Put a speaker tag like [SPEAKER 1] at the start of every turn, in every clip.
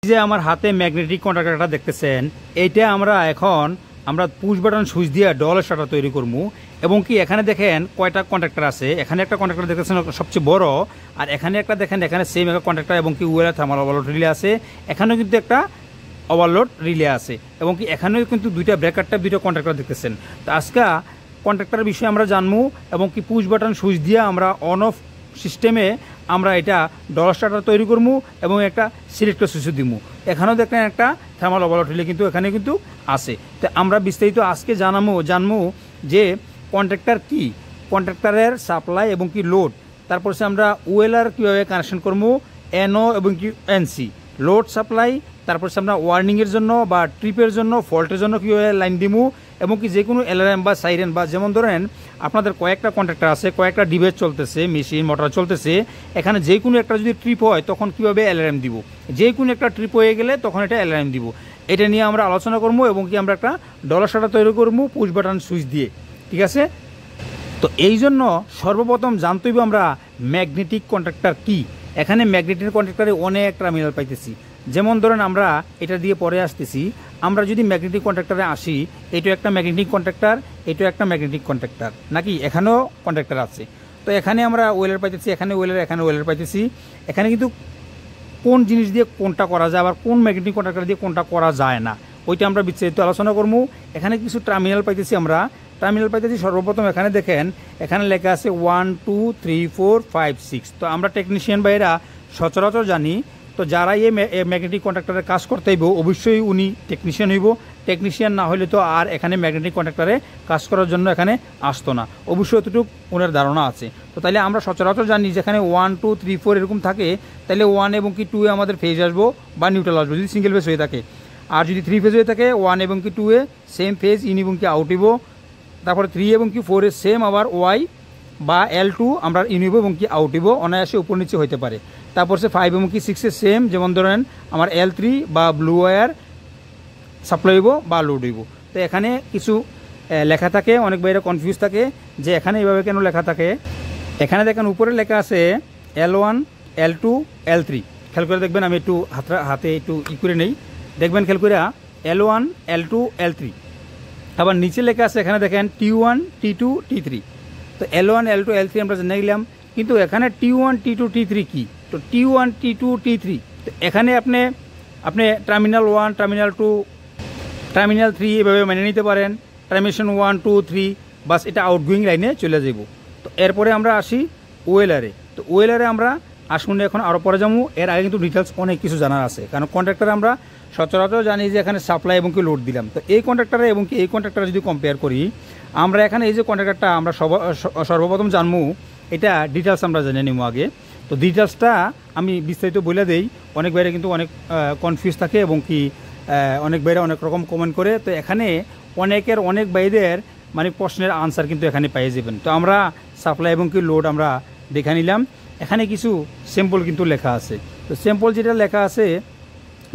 [SPEAKER 1] যে আমার হাতে ম্যাগনেটিক কন্ট্যাক্টরটা দেখতেছেন, এইটা আমরা পুশ বাটন সুইচ দিয়ে ডল স্টার্টার তৈরি করবো। এবং কি এখানে দেখেন কয়টা কন্ট্যাক্টর আছে। এখানে একটা কন্ট্যাক্টর দেখতেছেন সবচেয়ে বড়, আর এখানে একটা দেখেন এখানে সেম একটা কন্ট্যাক্টর এবং কি ওয়েলার থার্মাল ওভারলোড রিলে আছে। এখানেও কিন্তু একটা ওভারলোড রিলে আছে এবং কি এখানেও কিন্তু দুইটা ব্রেকার টাইপ দুইটা কন্ট্যাক্টর দেখতেছেন। তো আজকে কন্ট্যাক্টরের বিষয়ে আমরা জানবো এবং কি পুশ বাটন সুইচ দিয়ে আমরা অন অফ সিস্টেমে আমরা এটা ডল স্টার্টার তৈরি করবো এবং একটা সিলেক্টর সুইচও দিব। এখানেও দেখেন একটা থার্মাল ওভারলোড রিলে কিন্তু এখানে কিন্তু আছে। তো আমরা বিস্তারিত আজকে জানবো যে কন্ট্যাক্টর কি, কন্ট্যাক্টরের সাপ্লাই এবং কি লোড, তারপর আমরা ওয়েলার কীভাবে কানেকশন করবো, এনও এবং কি এনসি লোড সাপ্লাই, তারপর আমরা ওয়ার্নিংয়ের জন্য বা ট্রিপের জন্য ফল্টের জন্য কীভাবে লাইন দিমু এবং কি যে কোনো অ্যালার্ম বা সাইরেন বা যেমন ধরেন আপনাদের কয়েকটা কন্ট্যাক্টর আছে, কয়েকটা ডিভাইস চলতেছে, মেশিন মোটর চলতেছে, এখানে যে কোনো একটা যদি ট্রিপ হয় তখন কীভাবে অ্যালার্ম দিব, যে কোনো একটা ট্রিপ হয়ে গেলে তখন এটা অ্যালার্ম দিব। এটা নিয়ে আমরা আলোচনা করবো এবং কি আমরা একটা ডল স্টার্টার তৈরি করবো পুশ বাটন সুইচ দিয়ে। ঠিক আছে, তো এই জন্য সর্বপ্রথম জানতে হইব আমরা ম্যাগনেটিক কন্ট্যাক্টর কি। এখানে ম্যাগনেটিক কন্ট্যাক্টরে অনেক টার্মিনাল পাইতেছি। যেমন ধরেন আমরা এটা দিয়ে পরে আসতেছি, আমরা যদি ম্যাগনেটিক কন্ট্যাক্টরে আসি, এটা একটা ম্যাগনেটিক কন্ট্যাক্টর, এটা একটা ম্যাগনেটিক কন্ট্যাক্টর নাকি, এখানেও কন্ট্যাক্টর আছে। তো এখানে আমরা ওয়েলার পাইতেছি, এখানে ওয়েলার পাইতেছি। এখানে কিন্তু কোন জিনিস দিয়ে কোনটা করা যায় আবার কোন ম্যাগনেটিক কন্ট্যাক্টর দিয়ে কোনটা করা যায় না, ওইটা আমরা বিস্তারিত আলোচনা করবো। এখানে কিছু টার্মিনাল পাইতেছি সর্বপ্রথম এখানে দেখেন এখানে লেখা আছে 1 2 3 4 5 6। তো আমরা টেকনিশিয়ান ভাইরা সচরাচর জানি, তো যারা এই ম্যাগনেটিক কন্ট্যাক্টরের কাজ করতে হইব অবশ্যই উনি টেকনিশিয়ান হইব। টেকনিশিয়ান না হলে তো আর এখানে ম্যাগনেটিক কন্ট্যাক্টরে কাজ করার জন্য এখানে আসতো না, অবশ্যই এতটুকু ওনার ধারণা আছে। তো তাইলে আমরা সচরাচর জানি যেখানে 1 2 3 4 এরকম থাকে, তাহলে 1 এবং কি 2 এ আমাদের ফেজ আসবো বা নিউট্রাল আসবো যদি সিঙ্গেল ফেজ হয়ে থাকে। আর যদি 3 ফেজ হয়ে থাকে 1 এবং কি 2 এ সেম ফেজ ইন এবং কি আউট হইব। তারপরে 3 এবং কি 4 এর সেম আবার ওয়াই বা L2 আমরা ইন হইব এবং কি আউট হইব, অনায়াসে উপর নিচে হইতে পারে। তারপর 5 এবং কি 6 এর সেম, যেমন ধরেন আমার L3 বা ব্লু ওয়্যার সাপ্লাই হইব বা লোড হইব। তো এখানে কিছু লেখা থাকে, অনেক বাইরে কনফিউজ থাকে যে এখানে এইভাবে কেন লেখা থাকে। এখানে দেখেন উপরে লেখা আছে L1 L2 L3, খেয়াল করে দেখবেন। আমি একটু হাতে একটু করে নেই, দেখবেন খেয়াল করে L1 L2 L3। আবার নিচে লেখা আছে এখানে দেখেন T1 T2 T3। তো L1 L2 L3 আমরা জেনে গেলাম, কিন্তু এখানে T1 T2 T3 কি? তো T1 T2 T3, তো এখানে আপনি টার্মিনাল 1 টার্মিনাল 2 টার্মিনাল 3 এভাবে মেনে নিতে পারেন। টার্মিনেশন 1 2 3 বাস, এটা আউটগোয়িং লাইনে চলে যাব। তো এরপরে আমরা আসি ওয়েলারে। তো ওয়েলারে আমরা আসুন এখন আরও পরে যাবো। এর আগে কিন্তু ডিটেলস অনেক কিছু জানার আছে, কারণ কন্ট্রাক্টরে আমরা সচরাচর জানি যে এখানে সাপ্লাই এবং কি লোড দিলাম। তো এই কন্ট্রাক্টরে এবং কি এই কন্ট্রাক্টরে যদি কম্পেয়ার করি, আমরা এখানে এই যে কন্ট্রাক্টরটা আমরা সর্বপ্রথম জানবো, এটা ডিটেলস আমরা জেনে নিব আগে। তো ডিটেলসটা আমি বিস্তারিত বলে দেই, অনেক বাইরে কিন্তু অনেক কনফিউজ থাকে এবং কি অনেক বাইরে অনেক রকম কমেন্ট করে। তো এখানে অনেক বাইরের মানে প্রশ্নের আনসার কিন্তু এখানে পেয়ে যাবেন। তো আমরা সাপ্লাই এবং কি লোড আমরা দেখে নিলাম। এখানে কিছু স্যাম্পল কিন্তু লেখা আছে। তো স্যাম্পল যেটা লেখা আছে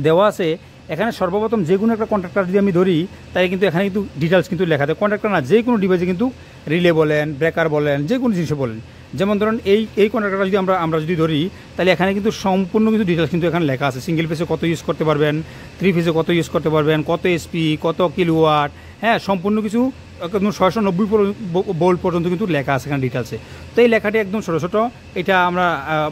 [SPEAKER 1] দেওয়া আছে, এখানে সর্বপ্রথম যে কোনো একটা কন্ট্রাক্টর যদি আমি ধরি, তাই কিন্তু এখানে কিন্তু ডিটেলস কিন্তু লেখা থাকে। কন্ট্রাক্টর না, যে কোনো ডিভাইসে কিন্তু রিলে বলেন, ব্রেকার বলেন, যে কোনো জিনিসে বলেন। যেমন ধরুন এই কন্ট্রাক্টরটা যদি আমরা যদি ধরি, তাহলে এখানে কিন্তু সম্পূর্ণ কিন্তু ডিটেলস কিন্তু এখানে লেখা আছে। সিঙ্গেল ফেজে কত ইউজ করতে পারবেন, 3 ফেজে কত ইউজ করতে পারবেন, কত এসপি, কত কিলোওয়াট, হ্যাঁ সম্পূর্ণ কিছু একদম 690 ভোল্ট পর্যন্ত কিন্তু লেখা আছে এখানে ডিটেলসে। তো এই লেখাটি একদম ছোটো ছোটো, এটা আমরা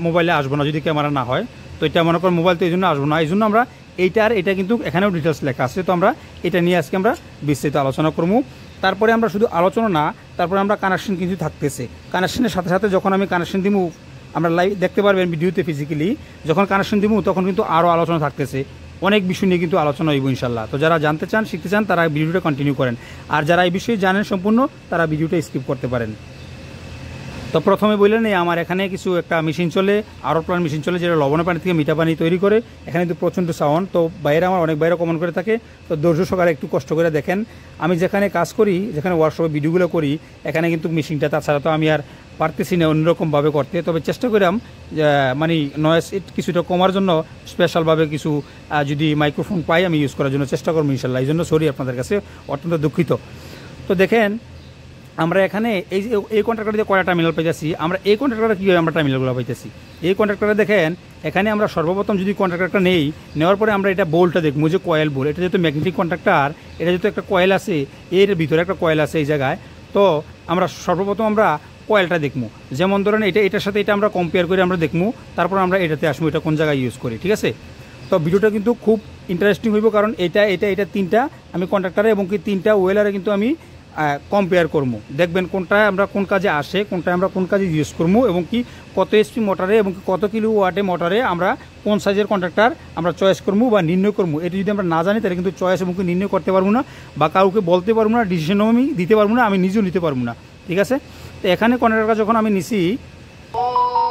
[SPEAKER 1] মোবাইলে আসবো না যদি ক্যামেরা না হয়। তো এটা মনে করেন মোবাইল তো এই জন্য আসবো না, এই জন্য আমরা এটা কিন্তু এখানেও ডিটেলস লেখা আছে। তো আমরা এটা নিয়ে আজকে আমরা বিস্তারিত আলোচনা করবো। তারপরে আমরা শুধু আলোচনা না, তারপরে আমরা কানেকশন কিন্তু থাকতেছে। কানেকশনের সাথে সাথে যখন আমি কানেকশন দিব, আমরা লাইভ দেখতে পারবেন ভিডিওতে ফিজিক্যালি যখন কানেকশন দিব, তখন কিন্তু আরও আলোচনা থাকতেছে, অনেক বিষয় নিয়ে কিন্তু আলোচনা হইব ইনশাল্লাহ। তো যারা জানতে চান, শিখতে চান, তারা ভিডিওটা কন্টিনিউ করেন, আর যারা এই বিষয়ে জানেন সম্পূর্ণ, তারা ভিডিওটা স্কিপ করতে পারেন। তো প্রথমে বললেন আমার এখানে কিছু একটা মেশিন চলে, আরও প্লান মেশিন চলে, যেটা লবণ পানি থেকে মিঠা পানি তৈরি করে। এখানে কিন্তু প্রচণ্ড সাউন্ড। তো বাইরে আমার অনেক বাইরে কমেন্ট করে থাকে, তো ধৈর্য সহকারে একটু কষ্ট করে দেখেন। আমি যেখানে কাজ করি, যেখানে ওয়ার্কশপে ভিডিওগুলো করি, এখানে কিন্তু মেশিনটা, তাছাড়া তো আমি আর পারতেছি না অন্যরকমভাবে করতে। তবে চেষ্টা করিলাম মানে নয়েজ কিছুটা কমার জন্য স্পেশালভাবে কিছু যদি মাইক্রোফোন পাই আমি ইউজ করার জন্য চেষ্টা করবো ইনশাল্লাহ। এই জন্য সরি আপনাদের কাছে, অত্যন্ত দুঃখিত। তো দেখেন আমরা এখানে এই যে এই কন্ট্রাক্টরে যে কয়টা টার্মিনাল পাইতেছি, আমরা এই কন্ট্রাক্টরে কীভাবে আমরা টার্মিনালগুলো পাইতেছি। এই কন্ট্রাক্টরে দেখেন এখানে আমরা সর্বপ্রথম যদি কন্ট্রাক্টরটা নেই, নেওয়ার পরে আমরা এটা বোল্টটা দেখবো যে কয়েল বোল্ট, এটা যেহেতু ম্যাগনেটিক কন্ট্রাক্টর, এটা যেহেতু একটা কয়েল আছে, এর ভিতরে একটা কয়েল আছে এই জায়গায়, তো আমরা সর্বপ্রথম আমরা কয়েলটা দেখবো। যেমন ধরেন এটার সাথে এটা আমরা কম্পেয়ার করে আমরা দেখবো, তারপর আমরা এটাতে আসবো এটা কোন জায়গায় ইউজ করি, ঠিক আছে। তো ভিডিওটা কিন্তু খুব ইন্টারেস্টিং হইব, কারণ এটা তিনটা আমি কন্ট্রাক্টরে এবং কি তিনটা ওয়েলারে কিন্তু আমি কম্পেয়ার করবো, দেখবেন কোনটা আমরা কোন কাজে আসে, কোনটা আমরা কোন কাজে ইউজ করবো, এবং কি কত এসপি মোটরে এবং কি কত কিলো ওয়াটে মোটরে আমরা কোন সাইজের কন্ট্রাক্টর আমরা চয়েস করবো বা নির্ণয় করবো। এটা যদি আমরা না জানি তাহলে কিন্তু চয়েস এবং কি নির্ণয় করতে পারবো না, বা কাউকে বলতে পারবো না, ডিসিশনও আমি দিতে পারবো না, আমি নিজেও নিতে পারবো না, ঠিক আছে। তো এখানে কন্ট্রাক্টর যখন আমি নিছি,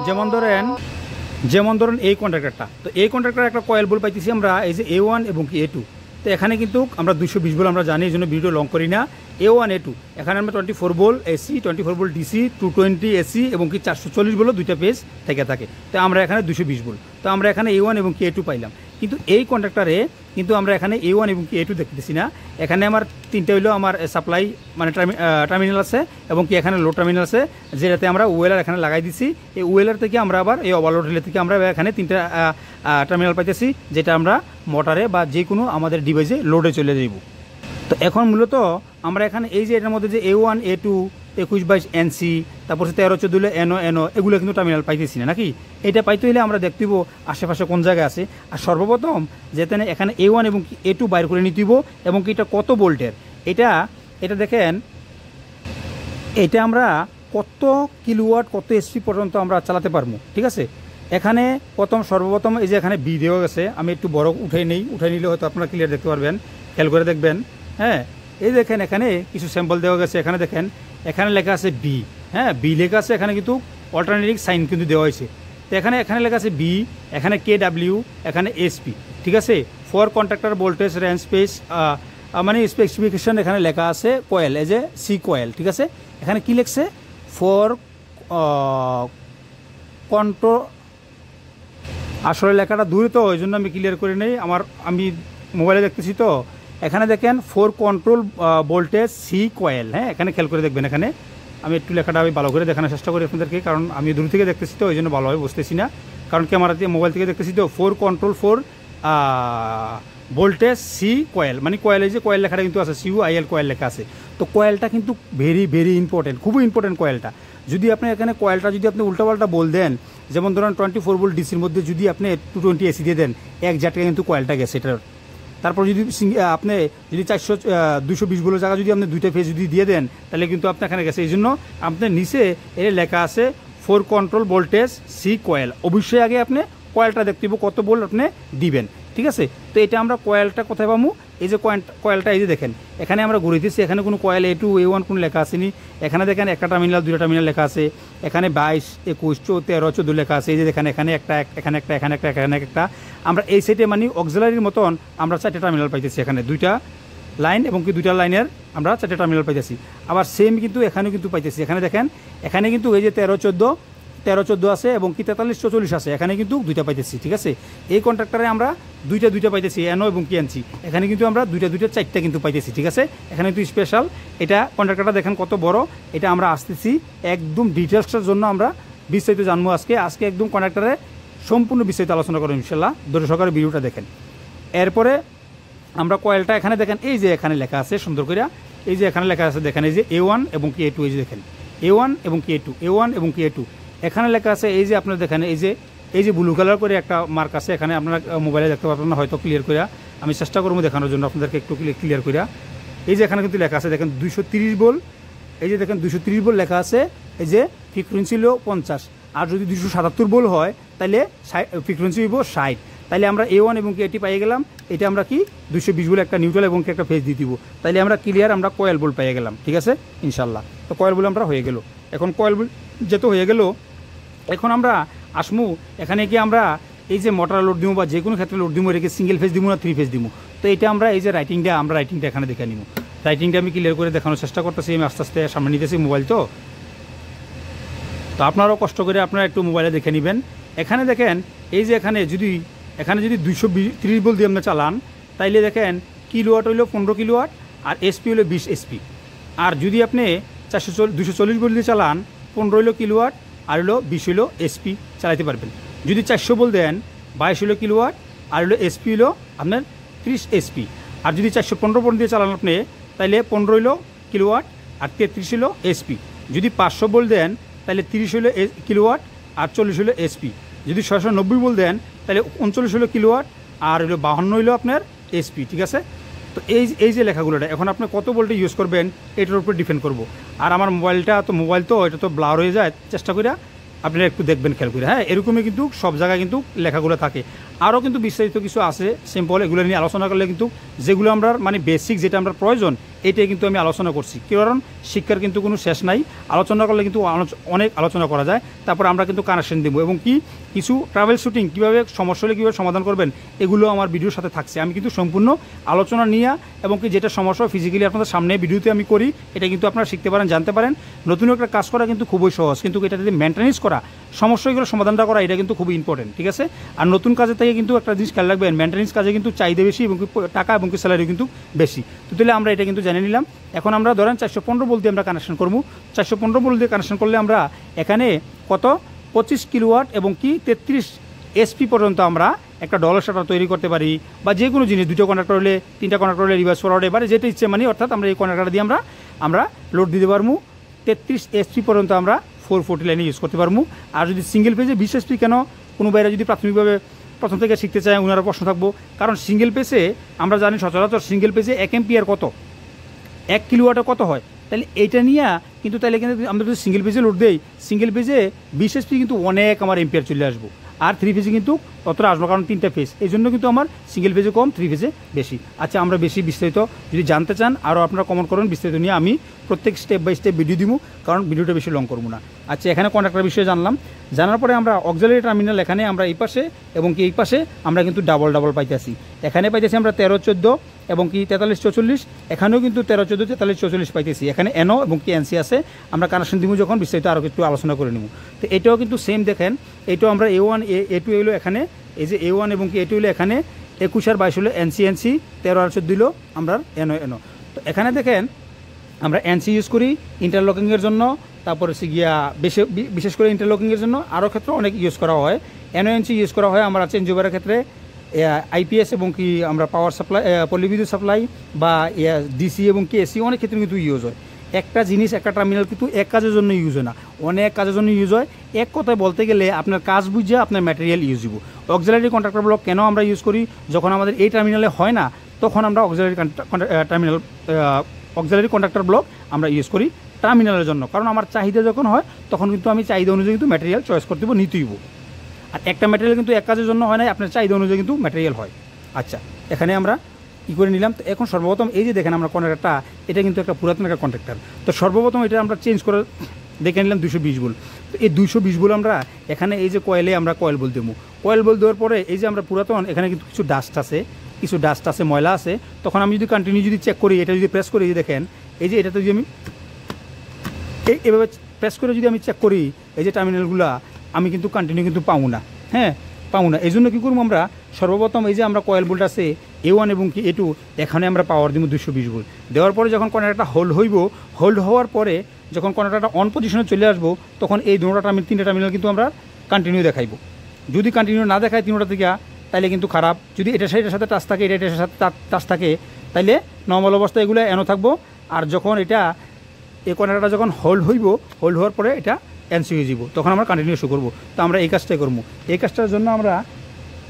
[SPEAKER 1] যেমন ধরেন এই কন্ট্রাক্টরটা, তো এই কন্ট্রাক্টর একটা কয়েল বোল্ট পাইতেছি আমরা এই যে A1 এবং কি A2। তো এখানে কিন্তু আমরা 220 ভোল্ট আমরা জানি, এই জন্য ভিডিও লং করি না। A1 A2 এখানে আমরা 24 volt AC, 24 volt DC, 220 AC এবং কি 440 ভোল্ট দুইটা পেজ থেকে থাকে। তো আমরা এখানে 220 ভোল্ট, তো আমরা এখানে A1 এবং কি A2 পাইলাম। কিন্তু এই কন্ট্রাক্টরে কিন্তু আমরা এখানে A1 এবং কি A2 দেখতেছি না। এখানে আমার তিনটা হইলো আমার সাপ্লাই মানে টার্মিনাল আছে এবং কি এখানে লো টার্মিনাল আছে, যেটাতে আমরা ওয়েলার এখানে লাগাই দিছি। এই ওয়েলার থেকে আমরা আবার এই ওভারলোড রিলে থেকে আমরা এখানে তিনটা টার্মিনাল পাইতেছি, যেটা আমরা মোটরে বা যে কোনো আমাদের ডিভাইসে লোডে চলে যাইব। তো এখন মূলত আমরা এখানে এই যে এটার মধ্যে যে A1 A2 21-22 NC, তারপর 13-14 NO এগুলো কিন্তু টার্মিনাল পাইতেছি না নাকি। এটা পাইতে হলে আমরা দেখতেইব আশেপাশে কোন জায়গায় আছে। আর সর্বপ্রথম যেতে এখানে A1 এবং A2 বাইর করে নিতেইব এবং কি এটা কত ভোল্টের, এটা দেখেন এটা আমরা কত কিলোওয়াট কত এসপি পর্যন্ত আমরা চালাতে পারবো, ঠিক আছে। এখানে সর্বপ্রথম এই যে এখানে বি দেওয়া গেছে, আমি একটু বড় উঠাই নিলে হয়তো আপনারা ক্লিয়ার দেখতে পারবেন, খেয়াল করে দেখবেন। হ্যাঁ, এই দেখেন এখানে কিছু স্যাম্পল দেওয়া গেছে, এখানে দেখেন এখানে লেখা আছে বি, হ্যাঁ বি লেখা আছে, এখানে কিন্তু অল্টারনেটিভ সাইন কিন্তু দেওয়া হয়েছে। তো এখানে লেখা আছে বি, এখানে KW, এখানে SP, ঠিক আছে। For contractor voltage range spec মানে স্পেসিফিকেশন এখানে লেখা আছে coil as A C coil, ঠিক আছে। এখানে কি লিখছে ফর কন্ট্রোল, আসলে লেখাটা দূরে তো ওই জন্য আমি ক্লিয়ার করে নেই, আমি মোবাইলে দেখতেছি। তো এখানে দেখেন for control voltage C coil, হ্যাঁ এখানে খেয়াল করে দেখবেন। এখানে আমি একটু লেখাটা আমি ভালো করে দেখানোর চেষ্টা করি আপনাদেরকে, কারণ আমি দূর থেকে দেখতেছি তো ওই জন্য ভালোভাবে বুঝতেছি না, কারণ ক্যামেরা দিয়ে মোবাইল থেকে দেখতেছি। তো for control voltage C coil, মানে কয়েলের যে কয়েল লেখাটা কিন্তু আছে CUIL কয়েল লেখা আছে। তো কয়েলটা কিন্তু ভেরি ইম্পর্টেন্ট, খুবই ইম্পর্টেন্ট কয়েলটা। যদি আপনি এখানে কয়েলটা যদি আপনি উল্টাপাল্টা বল দেন, যেমন ধরেন 24 ভোল্ট ডিসির মধ্যে যদি আপনি 220 এসি দিয়ে দেন, এক জায়গায় কিন্তু কয়েলটা গেছে এটার। তারপর যদি আপনি যদি 220 ভোল্টের জায়গা যদি আপনি দুইটা ফেজ যদি দিয়ে দেন, তাহলে কিন্তু আপনার এখানে গেছে। এই জন্য আপনার নিচে এর লেখা আছে for control voltage C coil. অবশ্যই আগে আপনি কয়েলটা দেখতে হবে কত ভোল্ট আপনি দিবেন, ঠিক আছে। তো এটা আমরা কয়েলটা কোথায় পাবো, এই যে কয়েলটা এই যে দেখেন এখানে আমরা ঘুরিতেছি, এখানে কোনো কয়েল A2 A1 কোনো লেখা আসেনি। এখানে দেখেন একটা টার্মিনাল দুইটা টার্মিনাল লেখা আছে, এখানে 22 21 13 14 লেখা আছে। এই যে দেখেন এখানে একটা এখানে একটা আমরা এই সাইডে মানে অক্সিলারির মতন আমরা 4টে টার্মিনাল পাইতেছি, এখানে 2টা লাইন এবং কি 2টা লাইনের আমরা 4টে টার্মিনাল পাইতেছি। আবার সেম কিন্তু এখানেও কিন্তু পাইতেছি, এখানে দেখেন এখানে কিন্তু এই যে 13 14 আছে এবং কি 43 44 আছে, এখানে কিন্তু 2টা পাইতেছি, ঠিক আছে। এই কন্ট্রাক্টরে আমরা দুইটা পাইতেছি NO এবং কি NC, এখানে কিন্তু আমরা দুইটা 4টা কিন্তু পাইতেছি, ঠিক আছে। এখানে কিন্তু স্পেশাল এটা কন্ট্রাক্টরটা দেখেন কত বড়, এটা আমরা আসতেছি একদম ডিটেলসটার জন্য আমরা বিস্তারিত জানবো আজকে একদম কন্ট্রাক্টরে সম্পূর্ণ বিস্তারিত আলোচনা করবো ইনশাল্লাহ। ধৈর্য সহকারে ভিডিওটা দেখেন। এরপরে আমরা কয়েলটা এখানে দেখেন এই যে এখানে লেখা আছে সুন্দর করে, এই যে এখানে লেখা আছে দেখেন এই যে A1 এবং কি A2, এই যে দেখেন A1 এবং কি A2 এখানে লেখা আছে। এই যে আপনারা দেখেন এই যে ব্লু কালার করে একটা মার্ক আছে, এখানে আপনারা মোবাইলে দেখতে পারবেন না হয়তো, ক্লিয়ার করে আমি চেষ্টা করবো দেখানোর জন্য আপনাদেরকে একটু ক্লিয়ার করে। এই যে এখানে কিন্তু লেখা আছে দেখেন 230 ভোল্ট, এই যে দেখেন 230 ভোল্ট লেখা আছে। এই যে ফ্রিকোয়েন্সি হলো 50, আর যদি 277 ভোল্ট হয় তাহলে ফ্রিকোয়েন্সি হইব 60। তাহলে আমরা A1 এবং কি এটি পাই গেলাম। এটা আমরা কি 220 ভোল্ট একটা নিউট্রাল এবং একটা ফেজ দিয়ে দিব, তাহলে আমরা ক্লিয়ার আমরা কয়েল ভোল্ট পাই গেলাম, ঠিক আছে ইনশাল্লাহ। তো কয়েল ভোল্ট আমরা হয়ে গেল। এখন কয়েল ভোল্ট যেহেতু হয়ে গেল, এখন আমরা আসমু এখানে কি আমরা এই যে মোটর লোড দিব বা যে কোনো ক্ষেত্রে লোড দিব, এটাকে সিঙ্গেল ফেজ দিব না 3 ফেজ দিব। তো এটা আমরা এই যে রাইটিংটা এখানে দেখে নিব। রাইটিংটা আমি ক্লিয়ার করে দেখানোর চেষ্টা করতেছি, আমি আস্তে আস্তে সামনে নিতেছি মোবাইল। তো আপনারাও কষ্ট করে আপনারা একটু মোবাইলে দেখে নেবেন। এখানে দেখেন এই যে এখানে যদি 230 ভোল্ট দিয়ে আপনি চালান, তাইলে দেখেন কিলোওয়াট হইলো 15 কিলোওয়াট আর SP হলো 20 SP। আর যদি আপনি 240 ভোল্ট দিয়ে চালান 15 কিলোওয়াট আর হলো 20 এসপি চালাতে পারবেন। যদি 400 ভোল্ট দেন 22 কিলোওয়াট আর হলো এসপি হলো আপনার 30 এসপি। আর যদি 415 ভোল্ট দিয়ে চালান আপনি তাহলে 15 কিলোওয়াট আর 33 এসপি। যদি 500 ভোল্ট দেন তাহলে 30 কিলোওয়াট আর 40 এসপি। যদি 690 ভোল্ট দেন তাহলে 39 কিলোওয়াট আর হলো 52 আপনার এসপি। ঠিক আছে, তো এই যে লেখাগুলো এখন আপনি কত ভোল্টে ইউজ করবেন এটার উপর ডিপেন্ড করবো। আর আমার মোবাইল তো এটা তো ব্লার হয়ে যায়, চেষ্টা করে আপনারা একটু দেখবেন খেয়াল করে। হ্যাঁ, এরকমই কিন্তু সব জায়গায় কিন্তু লেখাগুলো থাকে। আরও কিন্তু বিস্তারিত কিছু আছে সিম্পল, এগুলো নিয়ে আলোচনা করলে কিন্তু যেগুলো আমরা মানে বেসিক যেটা আমরা প্রয়োজন এটাই কিন্তু আমি আলোচনা করছি। কারণ শিক্ষার কিন্তু কোনো শেষ নাই, আলোচনা করলে কিন্তু অনেক আলোচনা করা যায়। তারপর আমরা কিন্তু কানেকশন দেবো এবং কিছু ট্রাভেল শুটিং কীভাবে সমস্যা হলে কীভাবে সমাধান করবেন এগুলো আমার ভিডিওর সাথে থাকছে। আমি কিন্তু সম্পূর্ণ আলোচনা নিয়ে এবং যেটা সমস্যা ফিজিক্যালি আপনাদের সামনে ভিডিওতে আমি করি এটা কিন্তু আপনারা শিখতে পারেন, জানতে পারেন। নতুন একটা কাজ করা কিন্তু খুবই সহজ, কিন্তু এটা যদি মেনটেন্যান্স করা সমস্যাগুলো সমাধানটা করা এটা কিন্তু খুবই ইম্পর্টেন্ট। ঠিক আছে, আর নতুন কাজের থেকে কিন্তু একটা জিনিস খেয়াল রাখবেন, মেনটেন্যান্স কাজে কিন্তু চাহিদা বেশি এবং টাকা এবং স্যালারি কিন্তু বেশি। তো তাহলে আমরা এটা কিন্তু জেনে নিলাম। এখন আমরা ধরেন 415 ভোল্ট দিয়ে আমরা কানেকশন করবো। 415 ভোল্ট দিয়ে কানেকশন করলে আমরা এখানে কত 25 কিলোওয়াট এবং 33 এসপি পর্যন্ত আমরা একটা ডলার শাটার তৈরি করতে পারি। বা যে কোনো জিনিস 2টা কন্ডাক্টর হলে 3টা কন্ডাক্টর হলে রিভার্স ফরওয়ার্ড এবারে যেটা ইচ্ছে মানে অর্থাৎ আমরা এই কন্ডাক্টর দিয়ে আমরা লোড দিতে পারবো। 33 এসপি পর্যন্ত আমরা 440 লাইনে ইউজ করতে পারবো। আর যদি সিঙ্গেল পেজে 20 এসপি কেন, কোনো বাইরে যদি প্রাথমিকভাবে প্রথম থেকে শিখতে চায় ওনারা প্রশ্ন থাকবো। কারণ সিঙ্গেল পেজে আমরা জানি সচরাচর সিঙ্গেল পেজে 1 এম্পিয়ার কত, 1 কিলোওয়াটে কত হয়। তাহলে এইটা নিয়ে কিন্তু তাহলে কিন্তু আমরা যদি সিঙ্গেল পেজে লোড দেই, সিঙ্গেল পেজে 20 এসপি কিন্তু অনেক আমার এম্পিয়ার চলে আসবো। আর 3 পেজে কিন্তু অতটা আসবো, কারণ 3টা পেজ, এই জন্য কিন্তু আমার সিঙ্গেল পেজে কম, 3 পেজে বেশি। আচ্ছা, আমরা বেশি বিস্তারিত যদি জানতে চান আরও আপনারা কমেন্ট করুন, বিস্তারিত নিয়ে আমি প্রত্যেক স্টেপ বাই স্টেপ ভিডিও দিব, কারণ ভিডিওটা বেশি লং করবো না। আচ্ছা, এখানে কন্ডাক্টর বিষয়ে জানলাম, জানার পরে আমরা অক্সিলারি টার্মিনাল এখানে আমরা এই পাশে এবং এই পাশে আমরা কিন্তু ডাবল পাইতেছি। এখানে পাইতেছি আমরা 13-14 এবং 43-44, এখানেও কিন্তু 13-14 43-44 পাইতেছি। এখানে এনও এবং এনসি আছে, আমরা কানেকশন দিব যখন বিস্তারিত আরও একটু আলোচনা করে নেব। তো এটাও কিন্তু সেম দেখেন, এটাও আমরা A1 A2 এলো এখানে, এই যে A1 এবং A2 এলো এখানে 21 আর 22 হলো এনসি 13 আর 14 দিলো আমরা এনও। তো এখানে দেখেন আমরা এনসি ইউজ করি ইন্টারলকিংয়ের জন্য, তারপর হচ্ছে গিয়া বিশেষ করে ইন্টারলকিংয়ের জন্য, আরও ক্ষেত্রে অনেক ইউজ করা হয়। এনসি ইউজ করা হয় আমরা চেঞ্জ ওভারের ক্ষেত্রে, আইপিএস এবং আমরা পাওয়ার সাপ্লাই, পল্লিবিদ্যুৎ সাপ্লাই বা ডিসি এবং এসি অনেক ক্ষেত্রে কিন্তু ইউজ হয়। একটা জিনিস একটা টার্মিনাল কিন্তু এক কাজের জন্য ইউজ হয় না, অনেক কাজের জন্য ইউজ হয়। এক কথায় বলতে গেলে আপনার কাজ বুঝে আপনার ম্যাটেরিয়াল ইউজ দিব। অক্সিলারি কন্ট্রাক্টর ব্লক কেন আমরা ইউজ করি, যখন আমাদের এই টার্মিনালে হয় না তখন আমরা অক্সিলারি কন্ট্রাক্টর ব্লক আমরা ইউজ করি টার্মিনালের জন্য। কারণ আমার চাহিদা যখন হয় তখন কিন্তু আমি চাহিদা অনুযায়ী কিন্তু ম্যাটেরিয়াল চয়েস করতে নিতেইব। আর একটা ম্যাটেরিয়াল কিন্তু এক কাজের জন্য হয় না, আপনার চাহিদা অনুযায়ী কিন্তু ম্যাটেরিয়াল হয়। আচ্ছা, এখানে আমরা করে নিলাম। তো এখন সর্বপ্রথম এই যে দেখেন আমরা কন্ট্রাক্টরটা, এটা কিন্তু একটা পুরাতন একটা কন্ট্রাক্টর। তো সর্বপ্রথম এটা আমরা চেঞ্জ করে দেখে নিলাম 220 ভোল্ট। তো এই 220 ভোল্ট আমরা এখানে এই যে কয়েলে আমরা কয়েল বল দেবো। কয়েল বল দেওয়ার পরে এই যে আমরা পুরাতন এখানে কিন্তু কিছু ডাস্ট আছে, ময়লা আছে। তখন আমি যদি কন্টিনিউ যদি চেক করি, এটা যদি প্রেস করি, যে দেখেন এই যে এটাতে যদি আমি এইভাবে প্রেস করে যদি আমি চেক করি এই যে টার্মিনালগুলা, আমি কিন্তু কন্টিনিউ কিন্তু পাবো না। হ্যাঁ, পাবো না। এই জন্য কী করবো আমরা সর্বপ্রথম এই যে আমরা কয়েল বোল্ট আছে A1 এবং A2, এখানে আমরা পাওয়ার দিব 220 ভোল্ট। দেওয়ার পরে যখন কন্ডাক্টরটা হোল্ড হওয়ার পরে যখন কন্ডাক্টরটা অন পজিশনে চলে আসবো, তখন এই 3টা টার্মিনাল কিন্তু আমরা কন্টিনিউ দেখাইব। যদি কন্টিনিউ না দেখায় 3টা থেকে, তাহলে কিন্তু খারাপ। যদি এটার সাথে টাচ থাকে, এটার সাথে টাচ থাকে, তাহলে নর্মাল অবস্থায় এগুলো এনো থাকবো। আর যখন এই কন্ডাক্টরটা যখন হোল্ড হওয়ার পরে এটা এনসি হয়ে যাব, তখন আমরা কন্টিনিউ শো করবো। তো আমরা এই কাজটাই করবো। এই কাজটার জন্য আমরা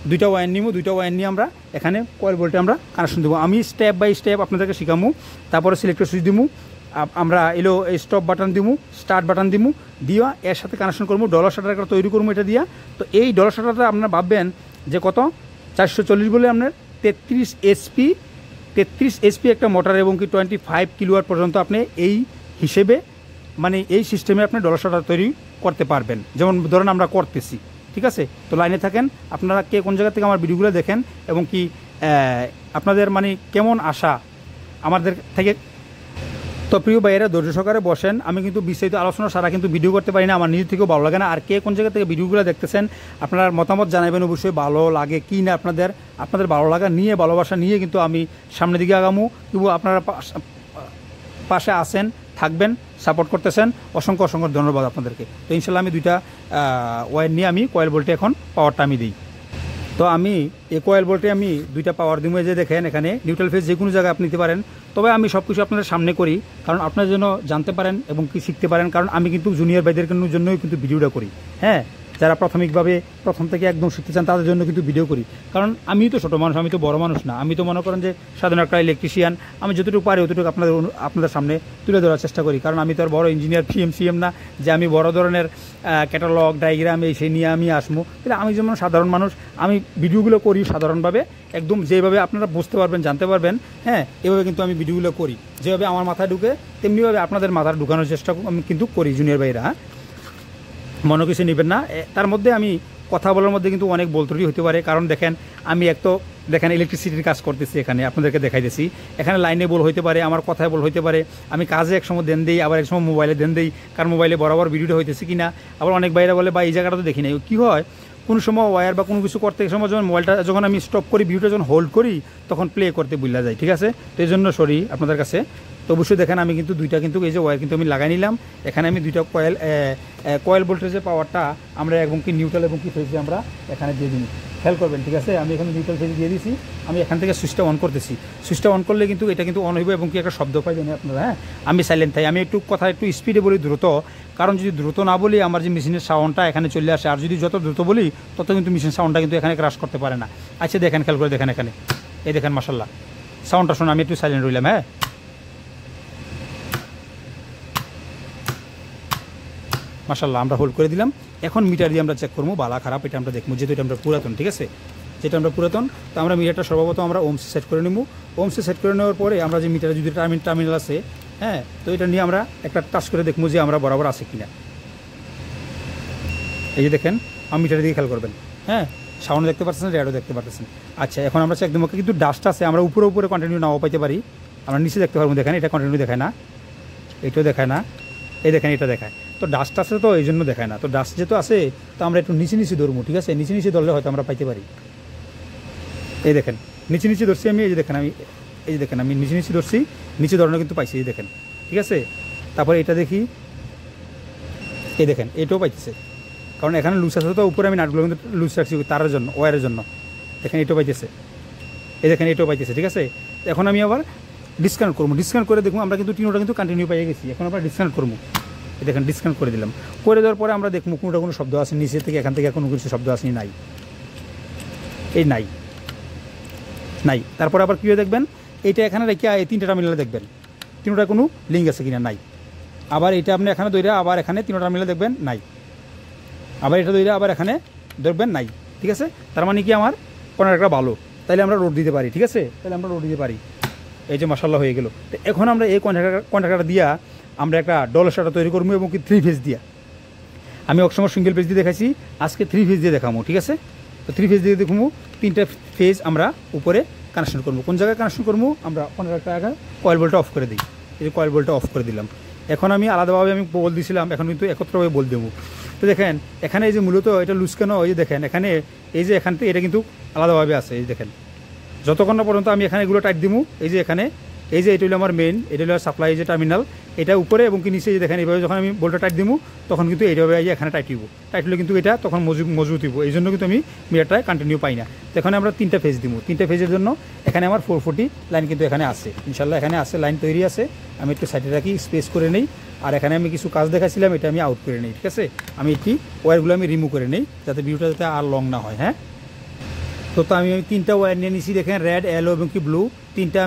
[SPEAKER 1] 2টা ওয়্যার নিব, 2টা ওয়্যার নিয়ে আমরা এখানে কয়েল বোল্টে আমরা কানেকশন দেবো। আমি স্টেপ বাই স্টেপ আপনাদেরকে শিখামু। তারপরে সিলেক্টর সুইচ দিমু, আমরা এলো স্টপ বাটন দিমু, স্টার্ট বাটন দিমু, দিয়া এর সাথে কানেকশন করবো। ডলার শাটার একটা তৈরি করবো এটা দিয়া। তো এই ডলার শাটারটা আপনারা ভাববেন যে কত 440 বলে আপনার 33 এসপি একটা মোটর এবং 25 কিলোওয়াট পর্যন্ত আপনি এই হিসেবে মানে এই সিস্টেমে আপনি ডলার শাটার তৈরি করতে পারবেন, যেমন ধরেন আমরা করতেছি। ঠিক আছে, তো লাইনে থাকেন। আপনারা কে কোন জায়গা থেকে আমার ভিডিওগুলো দেখেন এবং আপনাদের মানে কেমন আশা আমাদের থেকে। তো প্রিয় ভাইয়েরা ধৈর্য সহকারে বসেন, আমি কিন্তু বিস্তারিত আলোচনা সারা কিন্তু ভিডিও করতে পারি না, আমার নিজের থেকেও ভালো লাগে না। আর কে কোন জায়গা থেকে ভিডিওগুলো দেখতেছেন আপনার মতামত জানাবেন অবশ্যই, ভালো লাগে কি না আপনাদের ভালো লাগা নিয়ে, ভালোবাসা নিয়ে কিন্তু আমি সামনের দিকে আগামু। কিন্তু আপনারা পাশে আসেন, থাকবেন, সাপোর্ট করতেছেন, অসংখ্য অসংখ্য ধন্যবাদ আপনাদেরকে। তো ইনশাল্লাহ আমি দুইটা ওয়্যার নিয়ে আমি কয়েল বোল্টে এখন পাওয়ারটা আমি দিই। তো আমি এই কয়েল বোল্টে আমি দুইটা পাওয়ার দিব, যে দেখেন এখানে নিউট্রাল ফেজ যে কোনো জায়গায় আপনি নিতে পারেন। তবে আমি সব কিছু আপনাদের সামনে করি কারণ আপনারা যেন জানতে পারেন এবং কি শিখতে পারেন, কারণ আমি কিন্তু জুনিয়র ভাইদের জন্যই কিন্তু ভিডিওটা করি। হ্যাঁ, যারা প্রাথমিকভাবে প্রথম থেকে একদম শিখতে চান তাদের জন্য কিন্তু ভিডিও করি, কারণ আমি তো ছোটো মানুষ, আমি তো বড় মানুষ না। আমি তো মনে করেন যে সাধারণ একটা ইলেকট্রিশিয়ান, আমি যতটুকু পারি অতটুকু আপনাদের সামনে তুলে ধরার চেষ্টা করি। কারণ আমি তো আর বড় ইঞ্জিনিয়ার সিএম না যে আমি বড় ধরনের ক্যাটালগ ডায়াগ্রাম এই সেই নিয়ে আমি আসবো। কিন্তু আমি যেমন সাধারণ মানুষ, আমি ভিডিওগুলো করি সাধারণভাবে, একদম যেভাবে আপনারা বুঝতে পারবেন, জানতে পারবেন। হ্যাঁ, এভাবে কিন্তু আমি ভিডিওগুলো করি, যেভাবে আমার মাথায় ঢুকে তেমনিভাবে আপনাদের মাথায় ঢুকানোর চেষ্টা আমি কিন্তু করি জুনিয়র ভাইরা। মনে কিছু নেবেন না। তার মধ্যে আমি কথা বলার মধ্যে কিন্তু অনেক বল ত্রুটি হতে পারে, কারণ দেখেন আমি এক তো দেখেন ইলেকট্রিসিটির কাজ করতেছি, এখানে আপনাদেরকে দেখাইতেছি, এখানে লাইনে বল হইতে পারে, আমার কথায় বল হইতে পারে, আমি কাজে এক সময় দেন দিই, আবার এক সময় মোবাইলে দেন দিই, কারণ মোবাইলে বরাবর ভিডিওটা হইতেছে কিনা। আবার অনেক বাইরে বলে বা এই জায়গাটা তো দেখি নাই। কী হয়, কোনো সময় ওয়্যার বা কোনো কিছু করতে সময় যখন মোবাইলটা যখন আমি স্টপ করি, ভিডিওটা যখন হোল্ড করি, তখন প্লে করতে ভুলে যায়। ঠিক আছে, তো এই জন্য সরি আপনাদের কাছে। তো অবশ্যই দেখেন আমি কিন্তু দুইটা কিন্তু এই যে ওয়্যার কিন্তু আমি লাগাই নিলাম। এখানে আমি দুইটা কয়েল ভোল্টেজের পাওয়ারটা আমরা এবং কি নিউট্রাল এবং কি ফেজে আমরা এখানে দিয়ে দিই, খেয়াল করবেন। ঠিক আছে, আমি এখানে নিউট্রাল ফেজে দিয়ে দিয়েছি। আমি এখান থেকে সুইচটা অন করতেছি। সুইচটা অন করলে কিন্তু এটা কিন্তু অন হইব এবং কি একটা শব্দ পাইবেন আপনারা। হ্যাঁ, আমি সাইলেন্ট থাই, আমি একটু কথা একটু স্পিডে বলি, দ্রুত, কারণ যদি দ্রুত না বলি আমার যে মেশিনের সাউন্ডটা এখানে চলে আসে, আর যদি যত দ্রুত বলি তত কিন্তু মেশিন সাউন্ডটা কিন্তু এখানে ক্রাশ করতে পারে না। আচ্ছা দেখেন, খেয়াল করে দেখেন, এখানে এই দেখেন মাশাআল্লাহ সাউন্ডটা শুনে আমি একটু সাইলেন্ট রইলাম। হ্যাঁ, মাশাআল্লাহ আমরা হোল্ড করে দিলাম। এখন মিটার দিয়ে আমরা চেক করবো বালা খারাপ, এটা আমরা দেখবো, যেহেতু এটা আমরা পুরাতন। ঠিক আছে, যেটা আমরা পুরাতন, তো আমরা মিটারটা সর্বপ্রথম আমরা ওমসে সেট করে নেবো। ওমসে সেট করে নেওয়ার পরে আমরা যে মিটারে যদি টার্মিনাল আছে, হ্যাঁ, তো এটা নিয়ে আমরা একটা টাচ করে দেখবো যে আমরা বরাবর আছে কিনা। এই যে দেখেন, আমি মিটারের দিকে খেয়াল করবেন। হ্যাঁ, সাউন্ড দেখতে পাচ্ছেন, রেডও দেখতে পাচ্ছেন। আচ্ছা, এখন আমরা চেক দেবো, কিন্তু ডাস্ট আছে, আমরা উপরে উপরে কন্টিনিউ নাও পাইতে পারি, আমরা নিচে দেখতে পারবো। দেখেন এটা কন্টিনিউ দেখায় না, এটাও দেখায় না, এই দেখেন এটা দেখায়। তো ডাস্ট আছে, তো এই জন্য দেখায় না। তো ডাস্ট যেহেতু আছে, তো আমরা একটু নিচে নিচে ধরবো। ঠিক আছে, নিচে নিচে ধরলে হয়তো আমরা পাইতে পারি। এই দেখেন নিচে নিচে ধরছি আমি, এই যে দেখেন আমি, এই যে দেখেন আমি নিচে নিচে ধরছি, নিচে ধরানো কিন্তু পাইছি, এই দেখেন। ঠিক আছে, তারপরে এটা দেখি, এই দেখেন এটাও পাইতেছে, কারণ এখানে লুজ আছে, তো উপরে আমি নাটগুলো কিন্তু লুজ রাখছি তারের জন্য, ওয়ারের জন্য। দেখেন এটাও পাইতেছে, এই দেখেন এটাও পাইতেছে। ঠিক আছে, এখন আমি আবার ডিসকানেক্ট করবো। ডিসকানেক্ট করে দেখবো, আমরা কিন্তু তিনটা কিন্তু কন্টিনিউ পাইয়ে গেছি। এখন আমরা ডিসকানেক্ট করবো, দেখেন ডিসকানেক্ট করে দিলাম। করে দেওয়ার পরে আমরা দেখবো কোনোটা কোনো শব্দ আছে নিচে থেকে, এখান থেকে কোনো কিছু শব্দ আসেনি, নাই, এই নাই নাই। তারপরে আবার কী দেখবেন, এইটা এখানে রেখে এই তিনটা টার্মিনালে দেখবেন তিনটা কোনো লিঙ্ক আছে কিনা, নাই। আবার এটা আপনি এখানে দইরা আবার এখানে তিনটা টার্মিনালে দেখবেন, নাই। আবার এটা দইরা আবার এখানে দেখবেন, নাই। ঠিক আছে, তার মানে কি আমার কন্ট্রাক্টটা ভালো, তাইলে আমরা লোড দিতে পারি। ঠিক আছে, তাহলে আমরা লোড দিতে পারি। এই যে মাশাআল্লাহ হয়ে গেল। তো এখন আমরা এই কন্ট্রাক্টটা দিয়া আমরা একটা ডলার শাটা তৈরি করবো, এবং কি 3 ফেজ দিয়া। আমি একসময় সিঙ্গেল ফেজ দিয়ে দেখাইছি, আজকে 3 ফেজ দিয়ে দেখাবো। ঠিক আছে, তো 3 ফেজ দিয়ে দেখবো, 3টা ফেজ আমরা উপরে কানেকশন করবো। কোন জায়গায় কানেকশন করবো, আমরা কন্ট্রাক্টটা আগে কয়েল বোল্টটা অফ করে দিই। এই যে কয়েল বোল্টটা অফ করে দিলাম। এখন আমি আলাদাভাবে আমি বল দিয়েছিলাম, এখন কিন্তু একত্রভাবে বল দেবো। তো দেখেন এখানে এই যে মূলত এটা লুজ কেন, এই যে দেখেন এখানে এই যে এখান থেকে এটা কিন্তু আলাদাভাবে আছে। এই দেখেন যতক্ষণ না পর্যন্ত আমি এখানে এগুলো টাইট দিব, এই যে এখানে এই যে এটা হলো আমার মেইন, এটা হলো সাপ্লাই যে টার্মিনাল, এটা উপরে এবং কি নিচে দেখেন এইভাবে যখন আমি বোল্টটা টাইট দিব, তখন কিন্তু এইভাবে এখানে টাইট দিব। টাইট হলে কিন্তু এটা তখন মজবুত দিব। এই জন্য কিন্তু আমি মিটারটা কন্টিনিউ পাই না। তো এখানে আমরা 3টা ফেজ দিব। 3টা ফেজের জন্য এখানে আমার 440 লাইন কিন্তু এখানে আছে, ইনশাল্লাহ এখানে আছে, লাইন তৈরি আছে। আমি একটু সাইডে রাখি, স্পেস করে নেই। আর এখানে আমি কিছু কাজ দেখাচ্ছিলাম, এটা আমি আউট করে নেই। ঠিক আছে, আমি এটি ওয়্যারগুলো আমি রিমুভ করে নেই, যাতে ভিডিওটা যাতে আর লং না হয়। হ্যাঁ, তো আমি 3টা ওয়্যার নিয়ে নিছি, দেখেন রেড, ইয়েলো এবং কি ব্লু।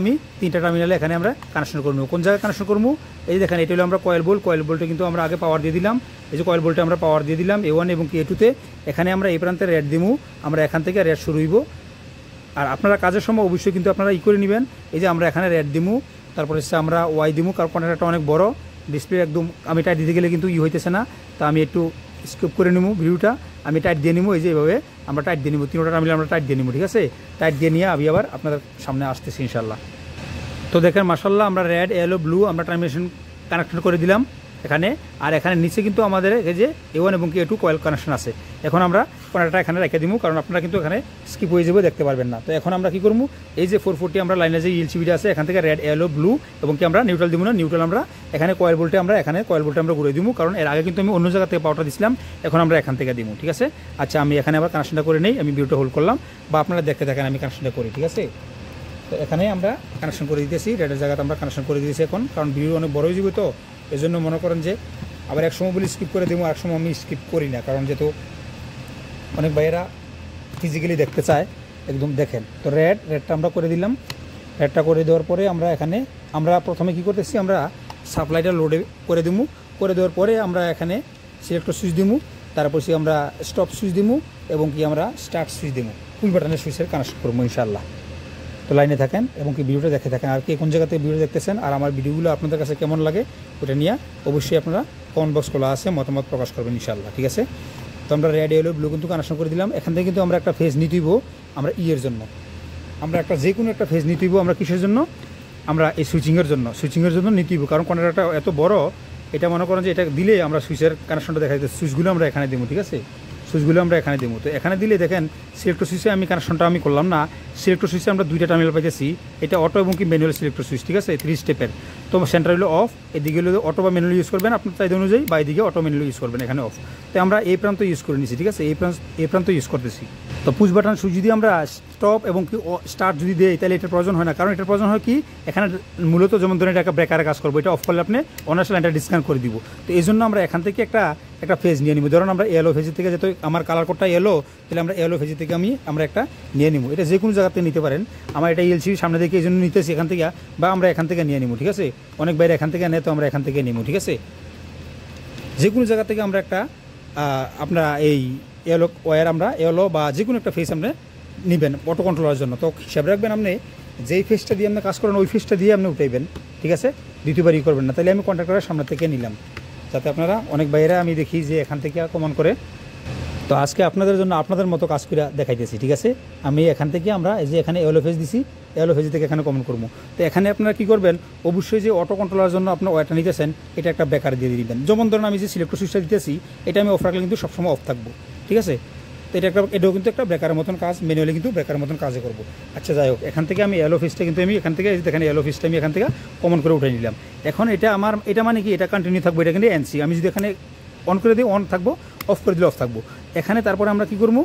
[SPEAKER 1] আমি 3টা টার্মিনালে এখানে আমরা কানেকশন করবো। কোন জায়গায় কানেকশন করবো, এই দেখেন এটা হলো আমরা কয়েল বোল্টে কিন্তু আমরা আগে পাওয়ার দিয়ে দিলাম। এই যে কয়েল বোল্টে আমরা পাওয়ার দিয়ে দিলাম A1 এবং কি A2-তে। এখানে আমরা এই প্রান্তে রেড দিব, আমরা এখান থেকে রেড শুরু হইব। আর আপনারা কাজের সময় অবশ্যই কিন্তু আপনারা করে নেবেন। এই যে আমরা এখানে রেড দিব, তারপরে হচ্ছে আমরা ওয়াই দিব, কারণ কন্ট্রাক্টটা অনেক বড়, ডিসপ্লে একদম আমি টাইট দিতে গেলে কিন্তু হইতেছে না। তা আমি একটু স্কিপ করে নেবো ভিডিওটা, আমি টাইট দিয়ে নিবো। এই যে এইভাবে আমরা টাইট দিয়ে নিবো, 3টা মিলে আমরা টাইট দিয়ে নিবো। ঠিক আছে, টাইট দিয়ে নিয়ে আমি আবার আপনাদের সামনে আসতেছি ইনশাল্লাহ। তো দেখেন মাশাআল্লাহ আমরা রেড, ইয়েলো, ব্লু আমরা টার্মিনেশন কানেকশন করে দিলাম এখানে। আর এখানে নিচে কিন্তু আমাদের এই যে A1 এবং A2 কয়েল কানেকশন আছে। এখন আমরা কন্ট্যাক্টটা এখানে রেখে দিব, কারণ আপনারা কিন্তু এখানে স্কিপ হয়ে যাবে, দেখতে পারবেন না। তো এখন আমরা কি করবো, এই যে 440 আমরা লাইনে যে এলসিবিটা আছে এখান থেকে রেড, ইয়েলো, ব্লু এবং কি আমরা নিউট্রাল দিব না, নিউট্রাল আমরা এখানে কয়েল বোল্টে আমরা ঘুরে দিব, কারণ এর আগে কিন্তু আমি অন্য জায়গা থেকে পাওয়ারটা দিছিলাম, এখন আমরা এখান থেকে দিব। ঠিক আছে, আচ্ছা আমি এখানে আবার কানেকশনটা করে নেই, আমি ভিডিওটা হোল্ড করলাম বা আপনারা দেখতে থাকেন আমি কানেকশনটা করি। ঠিক আছে, তো এখানে আমরা কানেকশন করে দিতেছি, রেডের জায়গাতে আমরা কানেকশন করে দিয়েছি এখন, কারণ ভিডিও অনেক বড় হয়ে যাবে, তো এই জন্য মনে করেন যে আবার এক সময় বলি স্কিপ করে দেবো, এক সময় আমি স্কিপ করি না, কারণ যেহেতু অনেক ভাইয়েরা ফিজিক্যালি দেখতে চায় একদম দেখেন। তো রেডটা আমরা করে দিলাম, রেডটা করে দেওয়ার পরে আমরা প্রথমে কি করতেছি, আমরা সাপ্লাইটা লোডে করে দিব, করে দেওয়ার পরে আমরা এখানে সিলেক্টর সুইচ দিব, তারপর আমরা স্টপ সুইচ দিব এবং কি আমরা স্টার্ট সুইচ দিব, পুশ বাটনের সুইচের কানেকশন করবো ইনশাআল্লাহ। তো লাইনে থাকেন এবং কি ভিডিওটা দেখে থাকেন, আর কি কোন জায়গাতে ভিডিও দেখতেছেন আর আমার ভিডিওগুলো আপনাদের কাছে কেমন লাগে ওটা নিয়ে অবশ্যই আপনারা কমেন্ট বক্স খোলা আছে, মতামত প্রকাশ করবেন ইনশাআল্লাহ। ঠিক আছে, তো আমরা রেড, ইয়েলো, ব্লু কিন্তু কানেকশন করে দিলাম। এখান থেকে কিন্তু আমরা একটা ফেজ নিতে হইব, আমরা এর জন্য আমরা একটা যে কোনো একটা ফেজ নিতে হইব, আমরা কিসের জন্য, আমরা এই সুইচিংয়ের জন্য নিতে হইব, কারণ কন্ট্যাক্টরটা এত বড়, এটা মনে করেন যে এটা দিলে আমরা সুইচের কানেকশনটা দেখা দিতে, সুইচগুলো আমরা এখানে দেবো। ঠিক আছে, সুইচগুলো আমরা এখানে দেবো। তো এখানে দিলে দেখেন সিলেক্টর সুইচে আমি কানেকশনটা আমি করলাম না, সিলেক্টর সুইচে আমরা দুইটা টার্মিনাল পাইতেছি, এটা অটো এবং কি ম্যানুয়াল সিলেক্টর সুইচ। ঠিক আছে, 3 স্টেপের। তো সেন্টার হলো অফ, এদিকে হলো অটো বা ম্যানুয়াল ইউজ করবেন আপনার চাহিদা অনুযায়ী, বা এদিকে অটো ম্যানুয়াল ইউজ করবেন, এখানে অফ। তো আমরা এই প্রান্ত ইউজ করে নিছি। ঠিক আছে, এই প্রান্ত ইউজ করতেছি। তো পুশ বাটন সুইচ যদি আমরা স্টপ এবং কি স্টার্ট যদি দেই তাহলে এটার প্রয়োজন হয় না, কারণ এটার প্রয়োজন হয় কি, এখানে মূলত যেমন ধরেন এটা একটা ব্রেকারে কাজ করবো, এটা অফ করলে আপনি অনার্স লাইনটা ডিসকানেক্ট করে দিব। তো এই জন্য আমরা এখান থেকে একটা ফেজ নিয়ে নিব, ধরুন আমরা ইয়েলো ফেজ থেকে, যেহেতু আমার কালার কোডটা ইয়েলো, তাহলে আমরা ইয়েলো ফেজ থেকে আমরা একটা নিয়ে নিব। এটা যে কোনো জায়গাতে নিতে পারেন, আমার এটা এলসির সামনে থেকে এই জন্য নিতেছি এখান থেকে, বা আমরা এখান থেকে নিয়ে নিব। ঠিক আছে, অনেক বাইরে এখান থেকে নেয়, তো আমরা এখান থেকে নিব। ঠিক আছে, যে কোনো জায়গা থেকে আমরা একটা আপনারা এই ইয়েলো ওয়্যার, আমরা ইয়েলো বা যে কোনো একটা ফেজ আমরা নেবেন অটো কন্ট্রোলের জন্য। তো হিসাব রাখবেন আপনি যেই ফেজটা দিয়ে আপনি কাজ করেন ওই ফেজটা দিয়ে আপনি উঠাইবেন। ঠিক আছে, দ্বিতীয়বারই করবেন না। তাহলে আমি কন্ট্রাক্টরের সামনে থেকে নিলাম, যাতে আপনারা অনেক বাইরে আমি দেখি যে এখান থেকে কমন করে। তো আজকে আপনাদের জন্য আপনাদের মতো কাজ করে দেখাইতেছি। ঠিক আছে, আমি এখান থেকে আমরা এই যে এখানে ইয়েলো ফেজ দিছি, ইয়েলো ফেজ থেকে এখানে কমন করবো। তো এখানে আপনারা কী করবেন, অবশ্যই যে অটো কন্ট্রোলার জন্য আপনার ওয়্যারটা নিতেছেন এটা একটা ব্রেকার দিয়ে দিবেন। যেমন ধরুন আমি যে সিলেক্টর সুইচটা দিতেছি এটা আমি অফ রাখলে কিন্তু সবসময় অফ থাকবো। ঠিক আছে, তো এটাও কিন্তু একটা ব্রেকারের মতন কাজ, ম্যানুয়ালি কিন্তু ব্রেকারের মতন কাজে করবো। আচ্ছা যাই হোক, এখান থেকে আমি ইয়েলো ফেজটা কিন্তু আমি এখান থেকে এখানে ইয়েলো ফেজটা আমি এখান থেকে কমন করে উঠে নিলাম। এখন এটা মানে কি, এটা কন্টিনিউ থাকবো, এটা কিন্তু এনসি। আমি যদি এখানে অন করে দিই অন থাকবো, অফ করে দিলে অফ থাকবো। এখানে তারপরে আমরা কী করবো,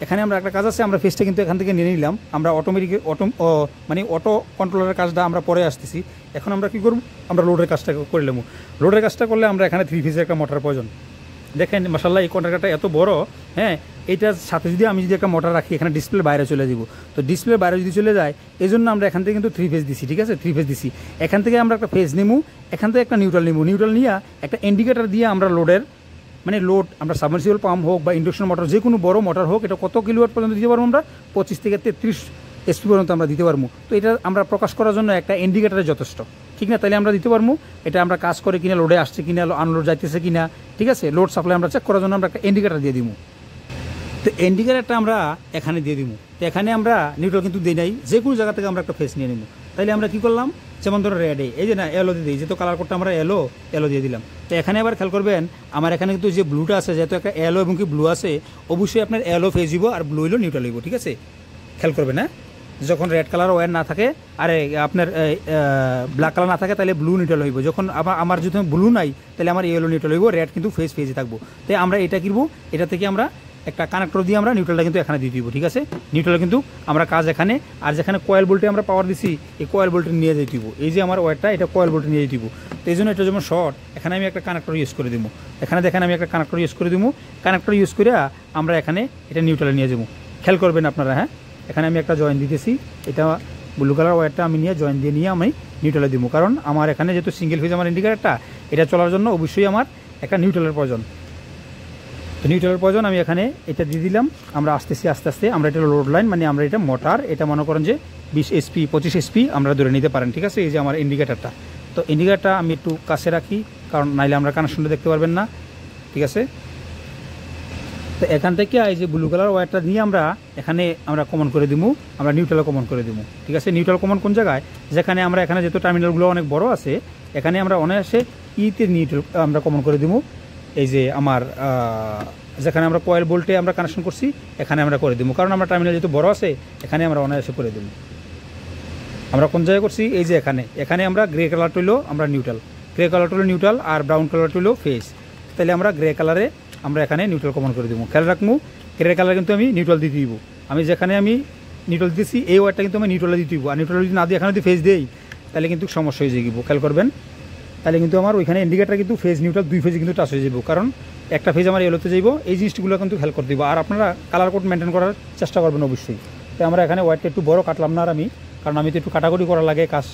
[SPEAKER 1] এখানে আমরা একটা কাজ আছে, আমরা ফেজটা কিন্তু এখান থেকে নিয়ে নিলাম, আমরা অটো কন্ট্রোলারের কাজটা আমরা পরে আসতেছি। এখন আমরা কী করবো, আমরা লোডের কাজটা করে নেবো। লোডের কাজটা করলে আমরা এখানে 3 ফেজের একটা মোটর প্রয়োজন। দেখেন মাশাআল্লাহ এই কন্ট্রাক্টরটা এত বড়, হ্যাঁ, এইটার সাথে যদি আমি যদি একটা মোটর রাখি এখানে ডিসপ্লের বাইরে চলে যাব, তো ডিসপ্লের বাইরে যদি চলে যায় এই জন্য আমরা এখান থেকে কিন্তু 3 ফেজ দিছি। ঠিক আছে, 3 ফেজ দিছি। এখান থেকে আমরা একটা ফেজ নিমু, এখান থেকে একটা নিউট্রাল নিমু, নিউট্রাল নিয়ে একটা ইন্ডিকেটার দিয়ে আমরা লোডের লোড আমরা সাবমার্সিবল পাম্প হোক বা ইন্ডাকশন মোটর, যে কোনো বড় মোটর হোক, এটা কত কিলোওয়াট পর্যন্ত দিতে পারবো, আমরা 25 থেকে 33 এসপি পর্যন্ত আমরা দিতে পারবো। তো এটা আমরা প্রকাশ করার জন্য একটা ইন্ডিকেটারে যথেষ্ট, ঠিক না? তাহলে আমরা দিতে পারবো এটা আমরা কাজ করে কিনা, লোডে আসছে কিনা, আনলোড যাইতেছে কিনা, ঠিক আছে, লোড সাপ্লাই আমরা চেক করার জন্য আমরা একটা ইন্ডিকেটার দিয়ে দিব। তো ইন্ডিকেটারটা আমরা এখানে দিয়ে দিব। তো এখানে আমরা নিউট্রাল কিন্তু দিই নাই, যে কোনো জায়গা থেকে আমরা একটা ফেস নিয়ে নিব। তাইলে আমরা কী করলাম, যেমন ধরো রেডে এই যে না এলো দিয়ে দিই, যেহেতু কালার কোডটা আমরা এলো দিয়ে দিলাম। তো এখানে আবার খেয়াল করবেন আমার এখানে কিন্তু যে ব্লুটা আছে, যেহেতু একটা এলো এবং কি ব্লু আছে, অবশ্যই আপনার এলো ফেজ দিব আর ব্লু হইলো নিউট্রাল হইব। ঠিক আছে, খেয়াল করবেন। হ্যাঁ, যখন রেড কালার ওয়্যার না থাকে আর আপনার ব্ল্যাক কালার না থাকে তাহলে ব্লু নিউট্রাল হইব। যখন আমার যদি ব্লু নাই তাহলে আমার ইয়েলো নিউট্রাল হইব, রেড কিন্তু ফেজে থাকবো। তাই আমরা এটা কিনবো, এটা থেকে আমরা একটা কানেক্টর দিয়ে আমরা নিউট্রালটা কিন্তু এখানে দিয়ে দিব। ঠিক আছে, নিউট্রাল কিন্তু আমরা কাজ এখানে, আর যেখানে কয়েল বোল্টে আমরা পাওয়ার দিছি এই কয়েল বোল্টে নিয়ে যেতে দিব। এই যে আমার ওয়্যারটা এটা কয়েল বোল্টে নিয়ে যেতে দিব। তো এই জন্য এটা যেমন শর্ট, এখানে আমি একটা কানেক্টর ইউজ করে দিব। এখানে দেখেন আমি একটা কানেক্টর ইউজ করে দিব। কানেক্টর ইউজ করে আমরা এখানে এটা নিউট্রালে নিয়ে যাবো। খেয়াল করবেন আপনারা। হ্যাঁ, এখানে আমি একটা জয়েন দিতেছি, এটা ব্লু কালার ওয়্যারটা আমি নিয়ে জয়েন দিয়ে নিয়ে আমি নিউট্রালে দিব। কারণ আমার এখানে যেহেতু সিঙ্গেল ফেজ আমার ইন্ডিকেটারটা, এটা চলার জন্য অবশ্যই আমার একটা নিউট্রালের প্রয়োজন। তো নিউট্রালের প্রয়োজন আমি এখানে এটা দিয়ে দিলাম। আমরা আসতেছি আস্তে আস্তে, আমরা এটা লোড লাইন আমরা এটা মোটর, এটা মনে করেন যে 20 এসপি 25 এসপি আমরা ধরে নিতে পারেন। ঠিক আছে, এই যে আমার ইন্ডিকেটারটা। তো ইন্ডিকেটারটা আমি একটু কাছে রাখি, কারণ নাইলে আমরা কানেকশনটা দেখতে পারবেন না। ঠিক আছে, তো এখান থেকে এই যে ব্লু কালার ওয়্যারটা নিয়ে আমরা এখানে আমরা কমন করে দিব, আমরা নিউট্রালে কমন করে দিব। ঠিক আছে, নিউট্রাল কমন কোন জায়গায়, যেখানে আমরা এখানে যেহেতু টার্মিনালগুলো অনেক বড় আছে, এখানে আমরা অনায়াসে ইতে নিউট্রাল আমরা কমন করে দিব। এই যে আমার যেখানে আমরা কয়েল বোল্টে আমরা কানেকশন করছি এখানে আমরা করে দেবো, কারণ আমরা টার্মিনাল যেহেতু বড় আছে এখানে আমরা অনায়াসে করে দেবো। আমরা কোন জায়গায় করছি, এই যে এখানে আমরা গ্রে কালার টইলো আমরা নিউট্রাল, গ্রে কালার টইলো নিউট্রাল আর ব্রাউন কালার টইলো ফেস। তাহলে আমরা গ্রে কালারে আমরা এখানে নিউট্রাল কমন করে দেবো। খেয়াল রাখবো গ্রে কালার কিন্তু আমি নিউট্রাল দিতে দিব, আমি যেখানে আমি নিউট্রাল দিতেছি এই ওয়ারটা কিন্তু আমি নিউট্রালে দিতে দিব, আর নিউট্রাল যদি না দিয়ে এখানে যদি ফেস দেই তাহলে কিন্তু সমস্যা হয়ে যাবে। খেয়াল করবেন, তাহলে কিন্তু আমার ওইখানে ইন্ডিকেটার কিন্তু ফেজ নিউট্রাল দুই ফেজে কিন্তু টাচ হয়ে যাব, কারণ একটা ফেজ আমার এলোতে যাইব। এই জিনিসগুলো কিন্তু খেয়াল করে দিব, আর আপনারা কালার কোড মেনটেন করার চেষ্টা করবেন অবশ্যই। তো আমরা এখানে ওয়াইটটা একটু বড় কাটলাম না, আর আমি কারণ আমি তো একটু কাটাকুটি করা লাগে কাজ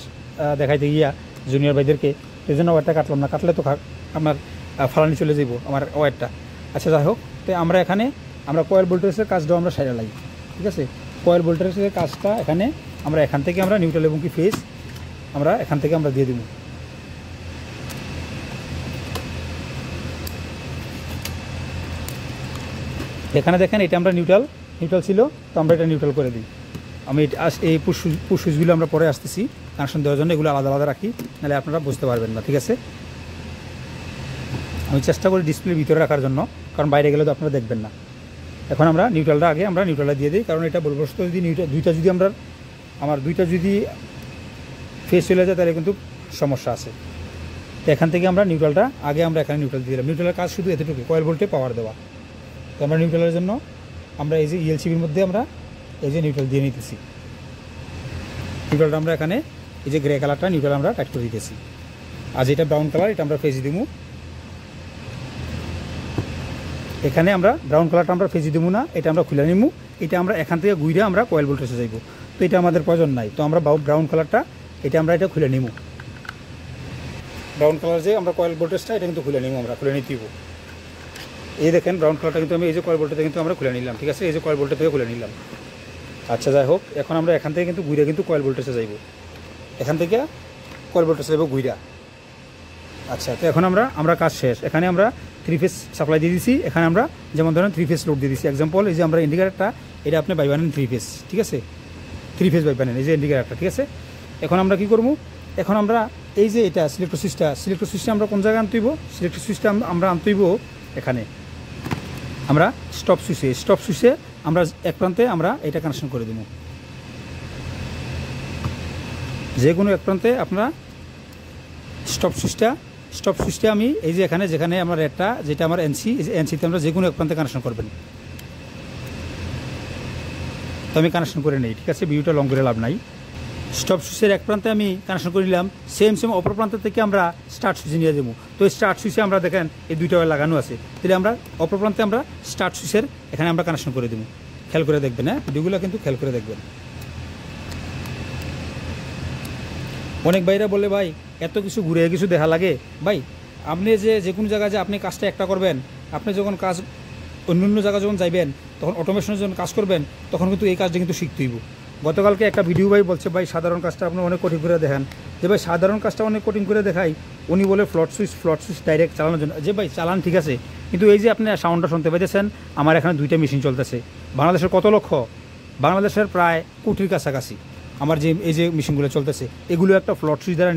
[SPEAKER 1] দেখাইতে গিয়া জুনিয়র ভাইদেরকে, সেই জন্য ওয়াইটটা কাটলাম না, কাটলে তো আপনার ফালানি চলে যাব আমার ওয়াইটটা। আচ্ছা যাই হোক, তো আমরা এখানে আমরা কয়েল ভোল্টেজের কাজটাও আমরা সাইডে লাগি, ঠিক আছে। কয়েল ভোল্টেজের কাজটা এখানে আমরা এখান থেকে আমরা নিউট্রাল এবং কি ফেজ আমরা এখান থেকে আমরা দিয়ে দেবো। এখানে দেখেন এটা আমরা নিউট্রাল ছিল, তো আমরা এটা নিউট্রাল করে দিই। আমি এই পুশ সুইচগুলো আমরা পরে আসতেছি কানেকশন দেওয়ার জন্য, এগুলো আলাদা আলাদা রাখি, নাহলে আপনারা বুঝতে পারবেন না, ঠিক আছে। আমি চেষ্টা করি ডিসপ্লের ভিতরে রাখার জন্য, কারণ বাইরে গেলে তো আপনারা দেখবেন না। এখন আমরা নিউট্রালটা আগে আমরা নিউট্রালটা দিয়ে দিই, কারণ এটা বলবস্ত যদি দুইটা যদি ফেস চলে যায় তাহলে কিন্তু সমস্যা আছে। তো এখান থেকে আমরা নিউট্রালটা আগে আমরা এখানে নিউট্রাল দিয়ে দিলাম। নিউট্রালের কাজ শুধু এতটুকু, কয়েল ভোল্টে পাওয়ার দেওয়া। তো আমরা নিউট্রালের জন্য আমরা এই যে ইএলসিবির মধ্যে আমরা এই যে নিউট্রাল দিয়ে নিতেছি। নিউট্রালটা আমরা এখানে এই যে গ্রে কালারটা নিউট্রাল আমরা টাইট করে দিতেছি, আর যেটা ব্রাউন কালার এটা আমরা ফেজ দিব। এখানে আমরা ব্রাউন কালারটা আমরা ফেজি দেবো না, এটা আমরা খুলে নিবো। এটা আমরা এখান থেকে ঘুরে আমরা কয়েল ভোল্টেজে যাইব, তো এটা আমাদের প্রয়োজন নাই। তো আমরা ব্রাউন কালারটা আমরা এটা খুলে নিব। ব্রাউন কালার যে আমরা কয়েল ভোল্টেজটা এটা কিন্তু খুলে নিব, আমরা খুলে নিতে দিব। এই দেখেন ব্রাউন কালারটা কিন্তু আমি এই যে কয়েল ভোল্টেজে কিন্তু আমরা খুলে নিলাম, ঠিক আছে। এই যে কয়েল ভোল্টেজ থেকে খুলে নিলাম। আচ্ছা যাই হোক, এখন আমরা এখান থেকে কিন্তু ঘুরে কিন্তু কয়েল ভোল্টেজে যাইব, এখান থেকে কয়েল ভোল্টেজে যাইব ঘুরা। আচ্ছা, তো এখন আমরা কাজ শেষ। এখানে আমরা 3 ফেজ সাপ্লাই দিয়ে দিছি। এখানে আমরা যেমন ধরেন 3 ফেজ লোড দিয়ে দিছি। এক্সাম্পল এই যে আমরা ইন্ডিকেটারটা এটা আপনি বাই বানেন 3 ফেজ, ঠিক আছে। 3 ফেজ বাই বানেন এই যে ইন্ডিকেটারটা, ঠিক আছে। এখন আমরা কি করব, এখন আমরা এই যে এটা সিলেক্টর সুইচটা আমরা কোন জায়গায় আনতেইব, সিলেক্টর সুইচটা আমরা আনতেইব এখানে। আমরা স্টপ সুইচে আমরা এক প্রান্তে আমরা এটা কানেকশন করে দেব। যে কোনো এক প্রান্তে আপনারা স্টপ সুইচটা আমি এই যে এখানে যেখানে আমার রেডটা যেটা আমার এনসিতে আমরা যে কোনো এক প্রান্তে কানেকশন করবেন। তো আমি কানেকশন করে নেই, ঠিক আছে, ভিডিওটা লং করে লাভ নাই। স্টপ সুইচের এক প্রান্তে আমি কানেকশন করে নিলাম, সেম অপর প্রান্ত থেকে আমরা স্টার্ট সুইচে নিয়ে যাবো। তো এই স্টার্ট সুইচে আমরা দেখেন এই দুইটা লাগানো আছে, তাহলে আমরা অপর প্রান্তে আমরা স্টার্ট সুইচের এখানে আমরা কানেকশন করে দেবো। খেয়াল করে দেখবেন, হ্যাঁ ভিডিওগুলো কিন্তু খেয়াল করে দেখবেন। অনেক ভাইরা বলে ভাই এত কিছু ঘুরে কিছু দেখা লাগে। ভাই আপনি যে কোনো জায়গায় যে আপনি কাজটা একটা করবেন, আপনি যখন কাজ অন্য জায়গায় যখন যাইবেন তখন অটোমেশনের যখন কাজ করবেন তখন কিন্তু এই কাজটা কিন্তু শিখতে হইব। গতকালকে একটা ভিডিও ভাই বলছে ভাই সাধারণ কাজটা আপনি অনেক কঠিন করে দেখেন, যে ভাই সাধারণ কাজটা অনেক কঠিন করে দেখাই। উনি বলে ফ্লট সুইচ ডাইরেক্ট চালানোর জন্য, যে ভাই চালান ঠিক আছে, কিন্তু এই যে আপনি সাউন্ডটা শুনতে পাইতেছেন আমার এখানে 2টা মেশিন চলতেছে। বাংলাদেশের কত লক্ষ, বাংলাদেশের প্রায় কোটির কাছাকাছি আমার যে এই যে মেশিনগুলো চলতেছে এগুলো একটা ফ্লট সুইচ দ্বারা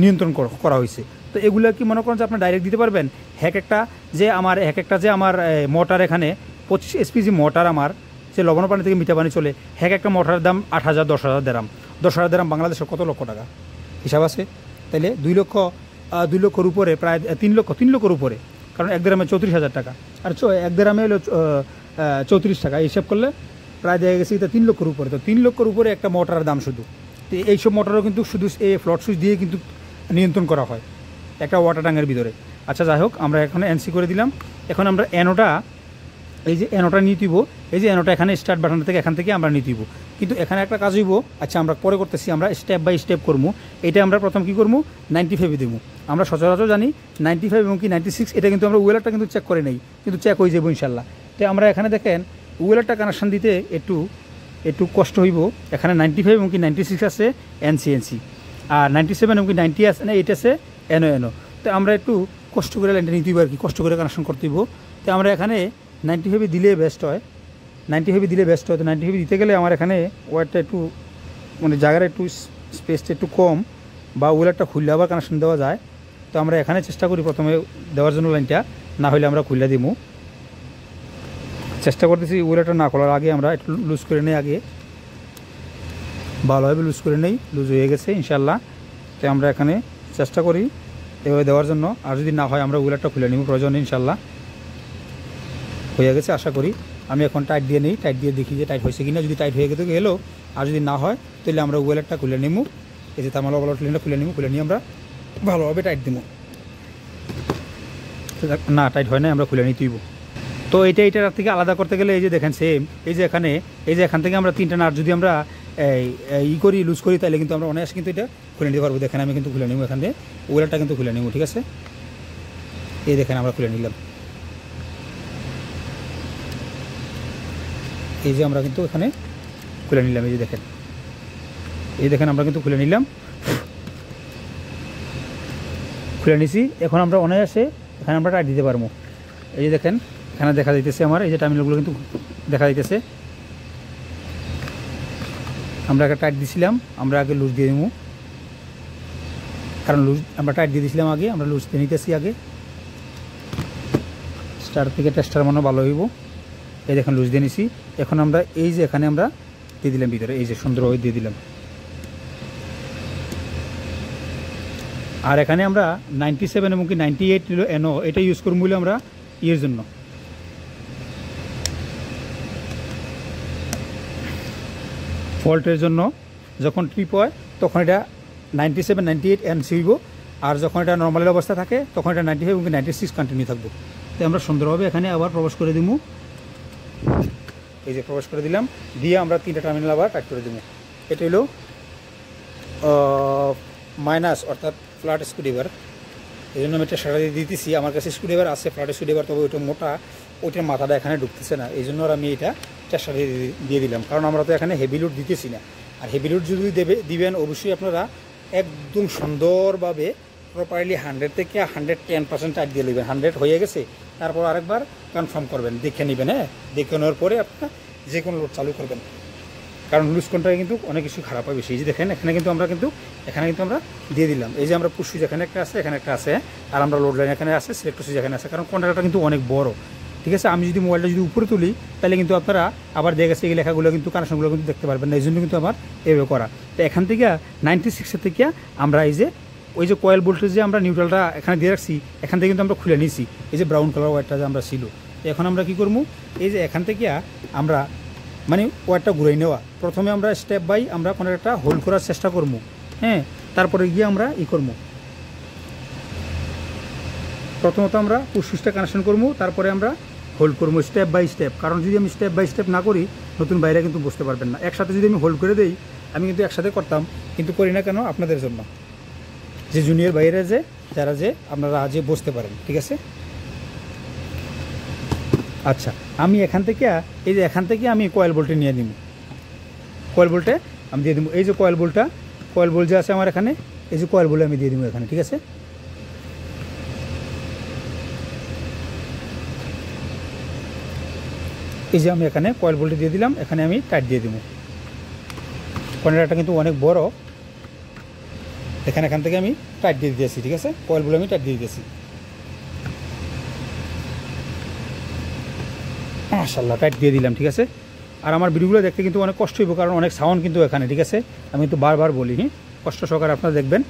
[SPEAKER 1] নিয়ন্ত্রণ করা হয়েছে। তো এগুলো কি মনে করেন যে আপনি ডাইরেক্ট দিতে পারবেন? এক একটা যে আমার মোটর এখানে 25 SPG মোটর আমার যে লবণ পানি থেকে মিঠা পানি চলে, একটা মোটরের দাম 8,000 10,000 দেরাম। 10,000 দেরাম বাংলাদেশের কত লক্ষ টাকা হিসাব আছে? তাইলে 2 লক্ষর উপরে, প্রায় 3 লক্ষর উপরে, কারণ 1 দেরামে 34,000 টাকা, আর 1 দেরামে হলো 34 টাকা। হিসাব করলে প্রায় দেখা গেছে এটা 3 লক্ষর উপরে। তো 3 লক্ষর উপরে একটা মোটরের দাম শুধু। তো এইসব মোটরও কিন্তু শুধু এই ফ্লট সুইচ দিয়ে কিন্তু নিয়ন্ত্রণ করা হয় একটা ওয়াটার ট্যাঙ্কের ভিতরে। আচ্ছা যাই হোক, আমরা এখানে এনসি করে দিলাম। এখন আমরা এই যে এনোটা নিয়ে দিব, এই যে এনোটা এখানে স্টার্ট বাটন থেকে এখান থেকে আমরা নিয়ে দিব। কিন্তু এখানে একটা কাজ হইব, আচ্ছা আমরা পরে করতেছি, আমরা স্টেপ বাই স্টেপ করবো। এটা আমরা প্রথম কী করবো, 95 দেবো। আমরা সচরাচর জানি 95 এবং কি 96, এটা কিন্তু আমরা ওয়েলারটা কিন্তু চেক করে নেই, কিন্তু চেক হয়ে যাবো ইনশাল্লাহ। তো আমরা এখানে দেখেন ওয়েলারটা কানেকশান দিতে একটু কষ্ট হইব। এখানে 95 এবং কি 96 আছে এনসি, আর 97 এবং কি 90 আছে না, 8 আছে এনো। তো আমরা একটু কষ্ট করে লাইনটা নিতে হইব আর কি, কষ্ট করে কানেকশন করতে হইব। তো আমরা এখানে 95 দিলে বেস্ট হয়। তো 95 দিতে গেলে আমার এখানে ওয়ারটা একটু জায়গাটা একটু স্পেসটা একটু কম, বা ওয়েলারটা খুললে আবার কানেকশন দেওয়া যায়। তো তো আমরা এখানে চেষ্টা করি প্রথমে দেওয়ার জন্য লাইনটা, না হলে আমরা খুলে দিমু। চেষ্টা করতেছি উইলারটা না খোলার আগে আমরা একটু লুজ করে নেই, আগে ভালোভাবে লুজ করে নেই। লুজ হয়ে গেছে ইনশাল্লাহ। তো আমরা এখানে চেষ্টা করি এভাবে দেওয়ার জন্য, আর যদি না হয় আমরা উইলারটা খুলে নিব প্রয়োজনে। ইনশাল্লাহ হয়ে গেছে আশা করি। আমি এখন টাইট দিয়ে নিই, টাইট দিয়ে দেখি যে টাইট হয়েছে কিনা। যদি টাইট হয়ে গেছে গেলো, আর যদি না হয় তাহলে আমরা উইলারটা খুলে নিব। এই যে থার্মাল ওভারলোড লাইনটা খুলে নিব, খুলে নিয়ে আমরা ভালোভাবে টাইট দিব। না টাইট হয় না, আমরা খুলে নিতেইব। তো এটার থেকে আলাদা করতে গেলে এই যে দেখেন সেম, এই যে এখান থেকে আমরা 3টা নাট যদি আমরা করি, লুজ করি, তাহলে কিন্তু আমরা অনায়াসে কিন্তু এটা খুলে নিতে পারবো। দেখেন আমি কিন্তু খুলে নিব, এখান থেকে উইলারটা কিন্তু খুলে নিব, ঠিক আছে। এই দেখেন আমরা খুলে নিলাম। এই যে আমরা কিন্তু এখানে খুলে নিলাম, এই যে দেখেন আমরা কিন্তু খুলে নিলাম, খুলে নিছি। এখন আমরা অনায়াসে এখানে আমরা টাইট দিতে পারবো। এই যে দেখেন এখানে দেখা যাইতেছে আমার এই যে টার্মিনালগুলো কিন্তু দেখা যাইতেছে। আমরা আগে টাইট দিছিলাম, আমরা আগে লুজ দিয়ে দেবো, কারণ লুজ আমরা টাইট দিয়ে দিয়েছিলাম আগে, আমরা লুজ দিয়ে নিতেছি আগে। স্টার থেকে টেস্টার মনে ভালো হইব। এই দেখেন লুজ দিয়ে নিছি। এখন আমরা এই যে এখানে আমরা দিয়ে দিলাম ভিতরে, এই যে সুন্দরভাবে দিয়ে দিলাম। আর এখানে আমরা 97 এবং কি 98 এনো এটা ইউজ করবো বলে আমরা ইয়ের জন্য, ফল্টের জন্য। যখন ট্রিপ হয় তখন এটা 97 98 এনসি হইব, আর যখন এটা নর্মালের অবস্থা থাকে তখন এটা 95 এবং 96 কন্টিনিউ থাকবো। তো আমরা সুন্দরভাবে এখানে আবার প্রবেশ করে দিব। এই যে প্রবেশ করে দিলাম, দিয়ে আমরা 3টা টার্মিনাল আবার টাইট করে দেবো। এটা হলো মাইনাস, অর্থাৎ ফ্ল্যাট স্ক্রুড্রাইভার। এই জন্য আমি এটা সারা দিয়ে দিতেছি। আমার কাছে স্ক্রুড্রাইভার আছে, ফ্ল্যাট স্ক্রুড্রাইভার, তবে ওইটা মোটা, ওইটার মাথাটা এখানে ঢুকতেছে না। এই জন্য আমি এটা সারা দিয়ে দিলাম, কারণ আমরা তো এখানে হেভি লোড দিতেছি না। আর হেভি লোড যদি দিবেন অবশ্যই আপনারা একদম সুন্দরভাবে প্রপারলি 100 থেকে 110% টাইট দিয়ে নেবেন। 100 হয়ে গেছে, তারপর আরেকবার কনফার্ম করবেন, দেখে নেবেন। হ্যাঁ, দেখে নেওয়ার পরে আপনারা যে কোনো লোড চালু করবেন, কারণ লুজ কন্ট্রাক্টে কিন্তু অনেক কিছু খারাপ হয় বেশি। এই যে দেখেন এখানে কিন্তু আমরা দিয়ে দিলাম। এই যে আমরা পুশ সুইচ এখানে একটা আছে, এখানে একটা আছে, আর আমরা লোড লাইন এখানে আছে, সিলেক্টর সুইচ এখানে আছে, কারণ কন্ট্রাক্টটা কিন্তু অনেক বড়, ঠিক আছে। আমি যদি মোবাইলটা যদি উপরে তুলি তাহলে কিন্তু আপনারা আবার দেখে গেছে এই লেখাগুলো কিন্তু কানেকশনগুলো কিন্তু দেখতে পারবেন না। এই জন্য কিন্তু আমার এভাবে করা। তো এখান থেকে 96 থেকে আমরা এই যে ওই যে কয়েল ভোল্টেজ যে আমরা নিউট্রালটা এখানে দিয়ে রাখছি, এখান থেকে কিন্তু আমরা খুলে নিয়েছি। এই যে ব্রাউন কালার ওয়ারটা যে আমরা ছিল, তো এখন আমরা কী করবো, এই যে এখান থেকে আমরা মানে ওয়ারটা ঘুরাই নেওয়া। প্রথমে আমরা স্টেপ বাই আমরা কোনো একটা হোল্ড করার চেষ্টা করবো, হ্যাঁ, তারপরে গিয়ে আমরা করবো। প্রথমত আমরা পুশ সুইচটা কানেকশন করবো, তারপরে আমরা হোল্ড করবো স্টেপ বাই স্টেপ। কারণ যদি আমি স্টেপ বাই স্টেপ না করি, নতুন বাইরে কিন্তু বুঝতে পারবেন না। একসাথে যদি আমি হোল্ড করে দিই, আমি কিন্তু একসাথে করতাম, কিন্তু করি না কেন, আপনাদের জন্য, যে জুনিয়র বাইরে যারা আপনারা আজে বুঝতে পারেন, ঠিক আছে। আচ্ছা, আমি এখান থেকে আমি কয়েল বোল্টে নিয়ে নিব। কয়েল বোল্টে আমি দিয়ে দিব। এই যে কয়েল বোল্ট যে আছে আমার এখানে, এই যে কয়েল বোল্টে আমি দিয়ে দিব এখানে, ঠিক আছে। এই যে আমি এখানে কয়েল বোল্টে দিয়ে দিলাম, এখানে আমি টাইট দিয়ে দিব। কন্ডাক্টরটা কিন্তু অনেক বড়, এখান থেকে আমি টাইট দিয়ে দিয়েছি, ঠিক আছে। কয়েল বোল্ট আমি টাইট দিয়ে দিয়েছি। মাশাআল্লাহ টাইট দিয়ে দিলাম, ঠিক আছে। আর আমার ভিডিওগুলো দেখতে কিন্তু অনেক কষ্ট হইব, কারণ অনেক সাউন্ড কিন্তু এখানে, ঠিক আছে। আমি কিন্তু বারবার বলি, কষ্ট সহকারে আপনারা দেখবেন।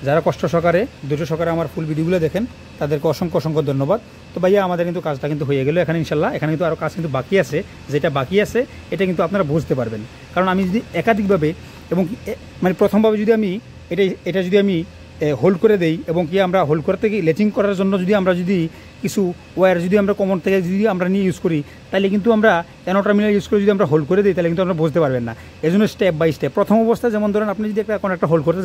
[SPEAKER 1] যারা কষ্ট সহকারে ধৈর্য সহকারে আমার ফুল ভিডিওগুলো দেখেন, তাদেরকে অসংখ্য ধন্যবাদ। তো ভাইয়া আমাদের কিন্তু কাজটা কিন্তু হয়ে গেল এখানে ইনশাল্লাহ। এখানে কিন্তু আরও কাজ কিন্তু বাকি আছে, যেটা বাকি আছে এটা কিন্তু আপনারা বুঝতে পারবেন। কারণ আমি যদি একাধিকভাবে এবং মানে প্রথমভাবে যদি আমি এটা যদি আমি হোল্ড করে দেই, এবং কি আমরা হোল্ড করতে গিয়ে লেচিং করার জন্য যদি আমরা কিছু ওয়্যার যদি আমরা কমন থেকে যদি আমরা নিয়ে ইউজ করি, তাহলে কিন্তু আমরা এনো টার্মিনাল ইউজ করে যদি আমরা হোল্ড করে দিই, তাহলে কিন্তু আমরা বুঝতে পারবেন না। এই জন্য স্টেপ বাই স্টেপ প্রথম অবস্থায়, যেমন ধরেন আপনি যদি একটা হোল্ড করতে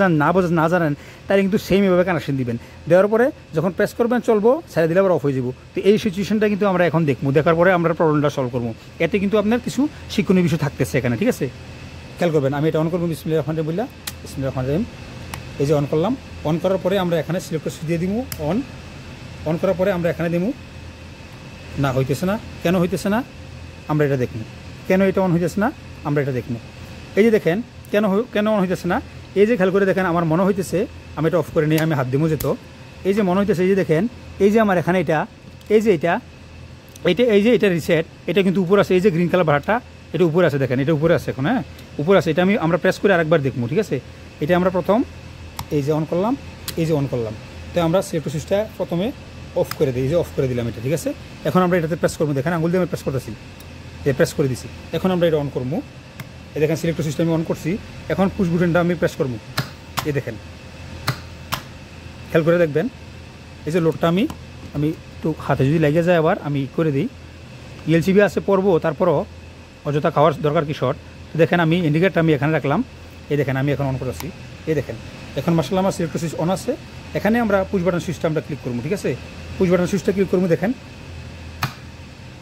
[SPEAKER 1] না জানেন, তাহলে কিন্তু সেমভাবে কানেকশন দিবেন। দেওয়ার পরে যখন প্রেস করবেন চলবো, ছেড়ে দিলে আবার অফ হয়ে যাবো। তো এই সিচুয়েশনটা কিন্তু আমরা এখন দেখবো, দেখার পরে আমরা প্রবলেমটা সলভ করবো। এতে কিন্তু আপনার কিছু শিক্ষণীয় বিষয় থাকতেছে এখানে, ঠিক আছে। খেয়াল করবেন, আমি এটা অন করবো। বিসমিল্লাহির রহমানির রহিম বললাম, বিসমিল্লাহির রহমানির রহিম। এই যে অন করলাম, অন করার পরে আমরা এখানে সিলেক্টর সুইচ দিয়ে দিব। অন করার পরে আমরা এখানে দিব। না হইতেছে না, কেন হইতেছে না আমরা এটা দেখব। কেন এটা অন হইতেছে না আমরা এটা দেখব। এই যে দেখেন কেন অন হইতেছে না, এই যে খেয়াল করে দেখেন, আমার মনে হইতেছে আমি এটা অফ করে নিয়ে আমি হাত দিব যেত, এই যে মনে হইতেছে, এই যে দেখেন, এই যে আমার এখানে এটা, এই যে এটা এটা রিসেট, এটা কিন্তু উপর আছে, এই যে গ্রিন কালার বারটা এটা উপরে আছে, দেখেন এটা উপরে আছে এখন, হ্যাঁ উপরে আছে। এটা আমরা প্রেস করে আরেকবার দেখবো, ঠিক আছে। এটা আমরা প্রথম এই যে অন করলাম, এই যে অন করলাম, তো আমরা সিলেক্ট সুইচটা প্রথমে অফ করে দিই, এই যে অফ করে দিলাম এটা, ঠিক আছে। এখন আমরা এটাতে প্রেস করবো, দেখেন আঙুল দিয়ে আমি প্রেস করতেছি, প্রেস করে দিছি। এখন আমরা এটা অন করবো, এই দেখেন সিলেক্ট সুইচটা আমি অন করছি। এখন পুশ বাটনটা আমি প্রেস করবো, এই দেখেন খেয়াল করে দেখবেন, এই যে লোডটা আমি একটু হাতে যদি লেগে যায় আবার আমি করে দিই। এলসিবি আছে পড়বো, তারপরও অযথা খাওয়ার দরকার কি শর্ট। তো দেখেন আমি ইন্ডিকেটার আমি এখানে রাখলাম, এই দেখেন আমি এখন অন করেছি, এই দেখেন এখন মাশাআল্লাহ আমার সিলেক্ট সুইচ অন আছে। এখানে আমরা পুশ বাটন সুইচটা আমরা ক্লিক করবো, ঠিক আছে। পুশ বাটন সুইচটা ক্লিক করবো, দেখেন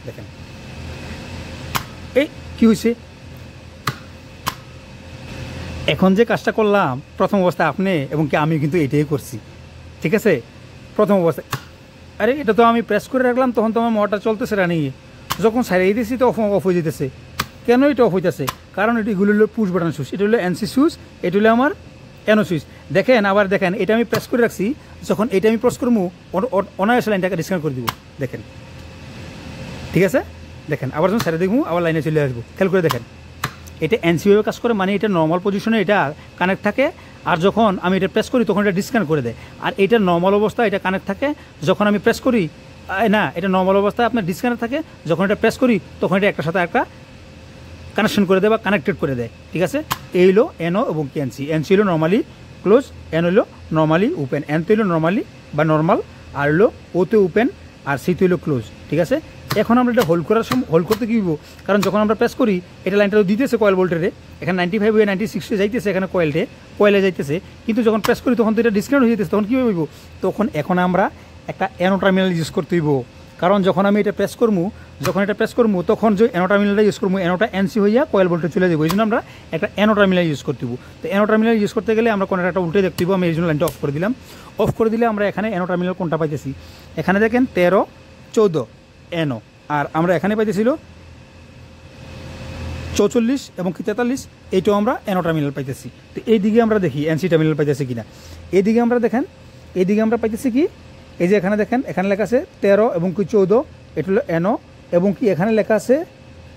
[SPEAKER 1] দেখেন এই কী হয়েছে। এখন যে কাজটা করলাম প্রথম অবস্থায় আপনি এবং কি আমি কিন্তু এটাই করছি, ঠিক আছে। প্রথম অবস্থায় আরে এটা তো আমি প্রেস করে রাখলাম, তখন তো আমার মোটরটা চলতেছে রানি, যখন সারিয়ে দিয়েছি তো অফ হয়ে যেতেছে। কেন এটা অফ হইতেছে? কারণ এগুলো হলো পুশ বাটন সুইচ, এটা হলো এনসি সুইচ, এটা হলো আমার এনো সুইচ। দেখেন আবার দেখেন, এটা আমি প্রেস করে রাখছি, যখন এটা আমি প্রেস করবো অনায়াসে লাইনটাকে ডিসকানেক্ট করে দিব, দেখেন ঠিক আছে। দেখেন আবার যখন সারিয়ে দেখবো আবার লাইনে চলে আসবো, খেয়াল করে দেখেন এটা এনসিভাবে কাজ করে, মানে এটা নর্মাল পজিশনে এটা কানেক্ট থাকে, আর যখন আমি এটা প্রেস করি তখন এটা ডিসকানেক্ট করে দেয়। আর এটা নর্মাল অবস্থা এটা কানেক্ট থাকে, যখন আমি প্রেস করি না, এটা নর্মাল অবস্থায় আপনার ডিসকানেক্ট থাকে, যখন এটা প্রেস করি তখন এটা একটার সাথে একটা কানেকশন করে দেয় বা কানেক্টেড করে দেয়, ঠিক আছে। এই হলো এনও এবং কি এনসি। এনসি হলো নর্মালি ক্লোজ, এন হলো নর্মালি ওপেন। এন তো হলো নর্মালি বা নর্মাল, আর হলো ওতে ওপেন, আর সি তো হলো ক্লোজ, ঠিক আছে। এখন আমরা এটা হোল্ড করার সময় হোল্ড করতে কী হইব, কারণ যখন আমরা প্রেস করি এটা লাইনটা দিতেছে কয়েল ভোল্টেজে, এখানে 95 হয়ে 96 যাইতেছে, এখানে কয়েলে যাইতেছে, কিন্তু যখন প্রেস করি তখন তো এটা ডিসকানেক্ট হয়ে যেতেছে, তখন কী হইব, তখন এখন আমরা একটা এনো টার্মিনাল ইউজ করতে হইব। কারণ যখন আমি এটা প্রেস করবো, তখন যে এনো টার্মিনালটা ইউজ করবো, এনোটা এনসি হইয়া কয়েল ভোল্টেজ চলে যাবো, এই জন্য আমরা একটা এনো টার্মিনাল ইউজ করতে হইব। তো এনো টার্মিনাল ইউজ করতে গেলে আমরা কোনটা একটা উল্টে দেখতে হইব, আমি এই জন্য লাইনটা অফ করে দিলাম। অফ করে দিলে আমরা এখানে এনো টার্মিনাল কোনটা পাইতেছি, এখানে দেখেন 13, 14 এনো, আর আমরা এখানে পাইতেছিল 44 এবং কি 43, এইটাও আমরা এনো টার্মিনাল পাইতেছি। তো এই দিকে আমরা দেখি এনসি টার্মিনাল পাইতেছি কিনা। এইদিকে আমরা দেখেন, এইদিকে আমরা পাইতেছি কি, এই যে এখানে দেখেন এখানে লেখা আছে 13 এবং কি 14, এটা হলো এনো, এবং কি এখানে লেখা আছে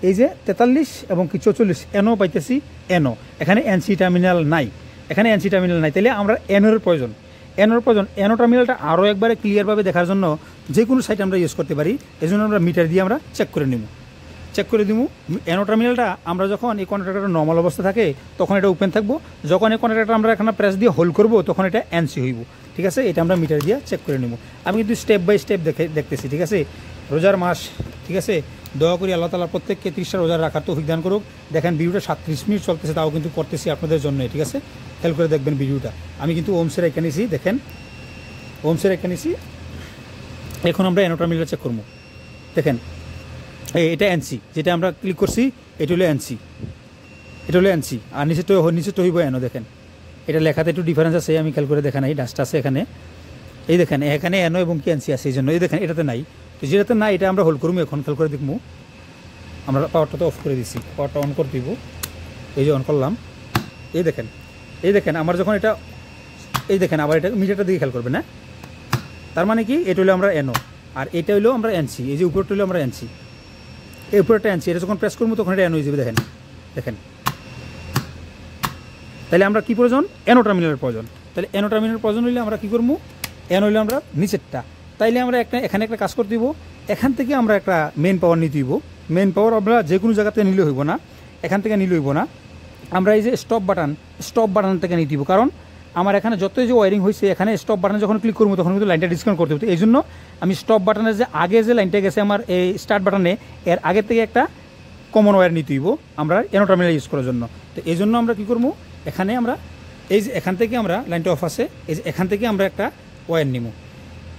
[SPEAKER 1] এই যে 43 এবং কি 44, এনো পাইতেছি এনো। এখানে এনসি টার্মিনাল নাই, এখানে এনসি টার্মিনাল নাই, তাহলে আমরা এনোর প্রয়োজন। এনো টার্মিনালটা আরও একবারে ক্লিয়ারভাবে দেখার জন্য যে কোনো সাইট আমরা ইউজ করতে পারি, এই জন্য আমরা মিটার দিয়ে আমরা চেক করে দিব এনো টার্মিনালটা। আমরা যখন এই কন্ট্রাক্টরটা নর্মাল অবস্থা থাকে তখন এটা ওপেন থাকবো, যখন এই কন্ট্রাক্টরটা আমরা এখানে প্রেস দিয়ে হোল্ড করবো তখন এটা এনসি হইব, ঠিক আছে। এটা আমরা মিটার দিয়ে চেক করে নেব। আমি কিন্তু স্টেপ বাই স্টেপ দেখতেছি, ঠিক আছে। রোজার মাস, ঠিক আছে, দয়া করি আল্লাহ তাআলা প্রত্যেককে 30টা রোজা রাখার তৌফিক দান করুক। দেখেন ভিডিওটা 37 মিনিট চলতেছে, তাও কিন্তু করতেছি আপনাদের জন্য, ঠিক আছে। খেয়াল করে দেখবেন ভিডিওটা। আমি কিন্তু ওমসের এখানে নিছি, দেখেন ওমসের এখানে নিছি। এখন আমরা এনো টার্মিনাল চেক করবো, দেখেন এটা এনসি, যেটা আমরা ক্লিক করছি এটা হলো এনসি, আর নিচে হইব এনো। দেখেন এটা লেখাতে একটু ডিফারেন্স আছে, আমি খেয়াল করে দেখেন এই ডাস্ট আছে এখানে, এই দেখেন এখানে এনো এবং কি এনসি আছে, এই জন্য এই দেখেন এটাতে নাই। তো যেটাতে নাই এটা আমরা হোল্ড করবো, এখন খেয়াল করে দেখবো। আমরা পাওয়ারটা তো অফ করে দিচ্ছি, পাওয়ারটা অন করে দিব, এই যে অন করলাম। এই দেখেন আমার যখন এটা, এই দেখেন আবার এটা মিটারটা দিকে খেয়াল করবেন, না তার মানে কি এটা হলো আমরা এনো, আর এটা হলো আমরা এনসি, এই যে উপরটা হলো আমরা এনসি, এই উপরটা এনসি। এটা যখন প্রেস করবো তখন এটা এনো হয়ে যাবে, দেখেন। তাহলে আমরা কী প্রয়োজন, এনো টার্মিনালের প্রয়োজন। তাহলে এনো টার্মিনালের প্রয়োজন হইলে আমরা কী করবো, এনো হইলে আমরা নিচেরটা। তাইলে আমরা এখানে একটা কাজ করতে দিব, এখান থেকে আমরা একটা মেন পাওয়ার নিতে হইব। মেন পাওয়ার আমরা যে কোনো জায়গাতে নিলে হইব না, এখান থেকে নিলে হইব না, আমরা এই যে স্টপ বাটন থেকে নিতে হইব। কারণ আমার এখানে যতই যে ওয়ারিং হয়েছে, এখানে স্টপ বাটনে যখন ক্লিক করবো তখন কিন্তু লাইনটা ডিসকানেক্ট করতে হতো। এই জন্য আমি স্টপ বাটনের যে আগে যে লাইনটা গেছে আমার এই স্টার্ট বাটনে, এর আগের থেকে একটা কমন ওয়্যার নিতে হইব আমরা এনো টার্মিনাল ইউজ করার জন্য। তো এই জন্য আমরা কী করবো, এখানে আমরা এই যে এখান থেকে আমরা লাইনটা অফ আছে, এই যে এখান থেকে আমরা একটা ওয়্যার নিব,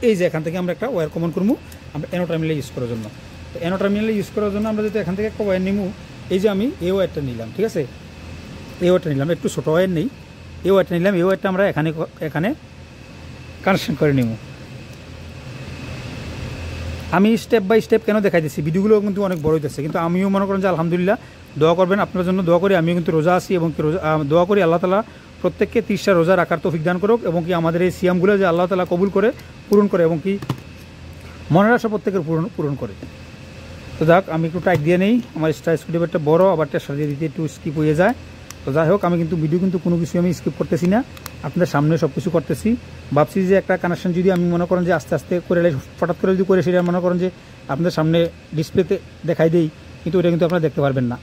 [SPEAKER 1] এই যে এখান থেকে আমরা একটা ওয়্যার কমন করবো আমরা এনো টার্মিনাল ইউজ করার জন্য। তো এনো টার্মিনাল ইউজ করার জন্য আমরা যদি এখান থেকে একটা ওয়্যার নিব, এই যে আমি এই ওয়্যারটা নিলাম, ঠিক আছে, এই ওয়্যারটা নিলাম, একটু ছোটো ওয়্যার নেই, এই ওয়্যারটা নিলাম, এই ওয়্যারটা আমরা এখানে কানেকশন করে নিব। আমি স্টেপ বাই স্টেপ কেন দেখাই দিচ্ছি, ভিডিওগুলো কিন্তু অনেক বড় হইতেছে, কিন্তু আমিও মনে করেন যে আলহামদুলিল্লাহ দোয়া করবেন, আপনার জন্য দোয়া করি। আমিও কিন্তু রোজা আছি এবং দোয়া করি আল্লাহ তাআলা প্রত্যেককে 30টা রোজা রাখার তৌফিক দান করুক, এবং কি আমাদের এই সিয়ামগুলো যে আল্লাহ তাআলা কবুল করে, পূরণ করে, এবং কি মনের আশা প্রত্যেকের পূরণ করে। তো যাক, আমি একটু টাইট দিয়ে নেই, আমার স্ক্রুড্রাইভারটা বড়, আবার টেস্টার দিয়ে দিতে একটু স্কিপ হয়ে যায়। তো যাই হোক, আমি কিন্তু ভিডিও কিন্তু কোনো কিছু আমি স্কিপ করতেছি না, আপনাদের সামনে সব কিছু করতেছি। ভাবছি যে একটা কানেকশন যদি আমি মনে করেন যে আস্তে আস্তে করে হঠাৎ করে যদি করে সেটা মনে করেন যে আপনাদের সামনে ডিসপ্লেতে দেখাই দেই, কিন্তু ওটা কিন্তু আপনারা দেখতে পারবেন না।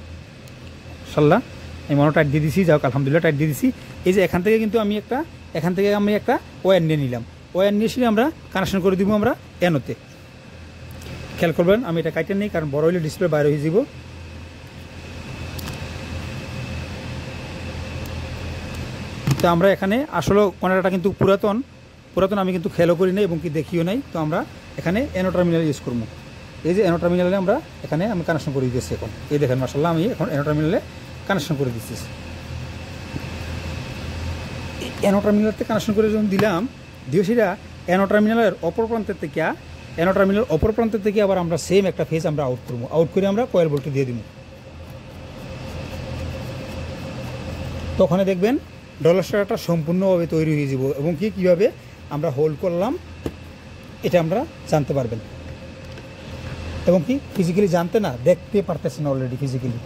[SPEAKER 1] ইনশাল্লাহ আমি মনে টাইট দিয়ে দিছি, যাক আলহামদুলিল্লাহ টাইট দিয়ে দিছি। এই যে এখান থেকে কিন্তু আমি একটা ওয়্যার নিয়ে নিলাম, ওয়্যার নিয়ে এসে আমরা কানেকশন করে দিব আমরা এনোতে। খেয়াল করবেন আমি এটা কাইটে নেই, কারণ বড় হইলে ডিসপ্লে বাইরে হয়ে যাব। তো আমরা এখানে আসলে কনেক্টরটা কিন্তু পুরাতন আমি কিন্তু খেয়ালও করি নাই এবং কি দেখিও নাই। তো আমরা এখানে এনো টার্মিনাল ইউজ করবো। এই যে এনো টার্মিনালে আমি কানেকশন করে দিচ্ছি। এখন এই দেখেন মাশাআল্লাহ, আমি এখন এনো টার্মিনালে কানেকশন করে দিচ্ছি। এনো টার্মিনালতে কানেকশন করে যখন দিলাম, সেটা এনো টার্মিনালের অপর প্রান্তের থেকে আবার আমরা সেম একটা ফেজ আমরা আউট করবো। আউট করে আমরা কয়েল বোল্টে দিয়ে দিব। তখন দেখবেন ডলার স্টারটা সম্পূর্ণভাবে তৈরি হয়ে যাব, এবং কীভাবে আমরা হোল্ড করলাম এটা আমরা জানতে পারবেন, এবং কি ফিজিক্যালি জানতে না দেখতে পারতেছেন অলরেডি ফিজিক্যালি।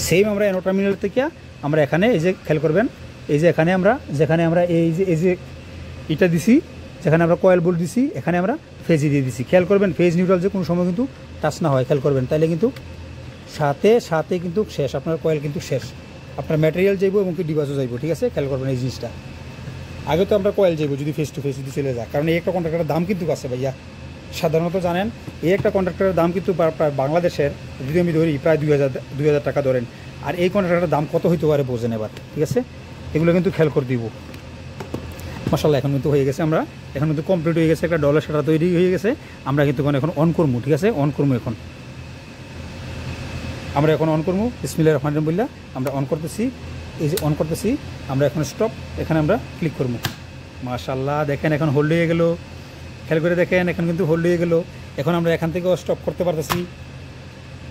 [SPEAKER 1] সেম আমরা এনো টার্মিনাল থেকে আমরা এখানে এই যে খেয়াল করবেন, এই যে যেখানে আমরা এই যে এটা দিছি, যেখানে আমরা কয়েল বোল্ট দিছি, এখানে আমরা ফেজই দিয়ে দিছি। খেয়াল করবেন ফেজ নিউট্রাল যে কোনো সময় কিন্তু টাচ না হয়, খেয়াল করবেন, তাইলে কিন্তু সাথে কিন্তু শেষ, আপনার কয়েল কিন্তু শেষ, আপনার ম্যাটেরিয়াল যাইব এবং কি ডিভাইসও যাইব। ঠিক আছে, খেয়াল করবেন এই জিনিসটা। আগে তো আমরা কয়েল যাইব যদি ফেস টু ফেস যদি চলে যায়, কারণ এই একটা কন্ট্রাক্টরের দাম কিন্তু আছে ভাইয়া, সাধারণত জানেন এই একটা কন্ট্রাক্টরের দাম কিন্তু প্রায় বাংলাদেশের যদি আমি ধরি প্রায় 2000 টাকা ধরেন, আর এই কন্ট্রাক্টরের দাম কত হইতে পারে বোঝেন এবার। ঠিক আছে, এগুলো কিন্তু খেয়াল করে দিব। মাশাআল্লাহ এখন কিন্তু হয়ে গেছে, এখন কিন্তু কমপ্লিট হয়ে গেছে, একটা ডলার সেটা তৈরি হয়ে গেছে। আমরা কিন্তু এখন অন করবো। ঠিক আছে, অন করবো আমরা এখন অন করবো। বিসমিল্লাহির রহমানির রহিম বললা আমরা অন করতেছি। এই যে অন করতেছি আমরা এখন স্টপ, এখানে আমরা ক্লিক করবো। মাশাআল্লাহ দেখেন এখন হোল্ড হয়ে গেল, খেয়াল করে দেখেন এখন কিন্তু হোল্ড হয়ে গেল। এখন আমরা এখান থেকেও স্টপ করতে পারতেছি,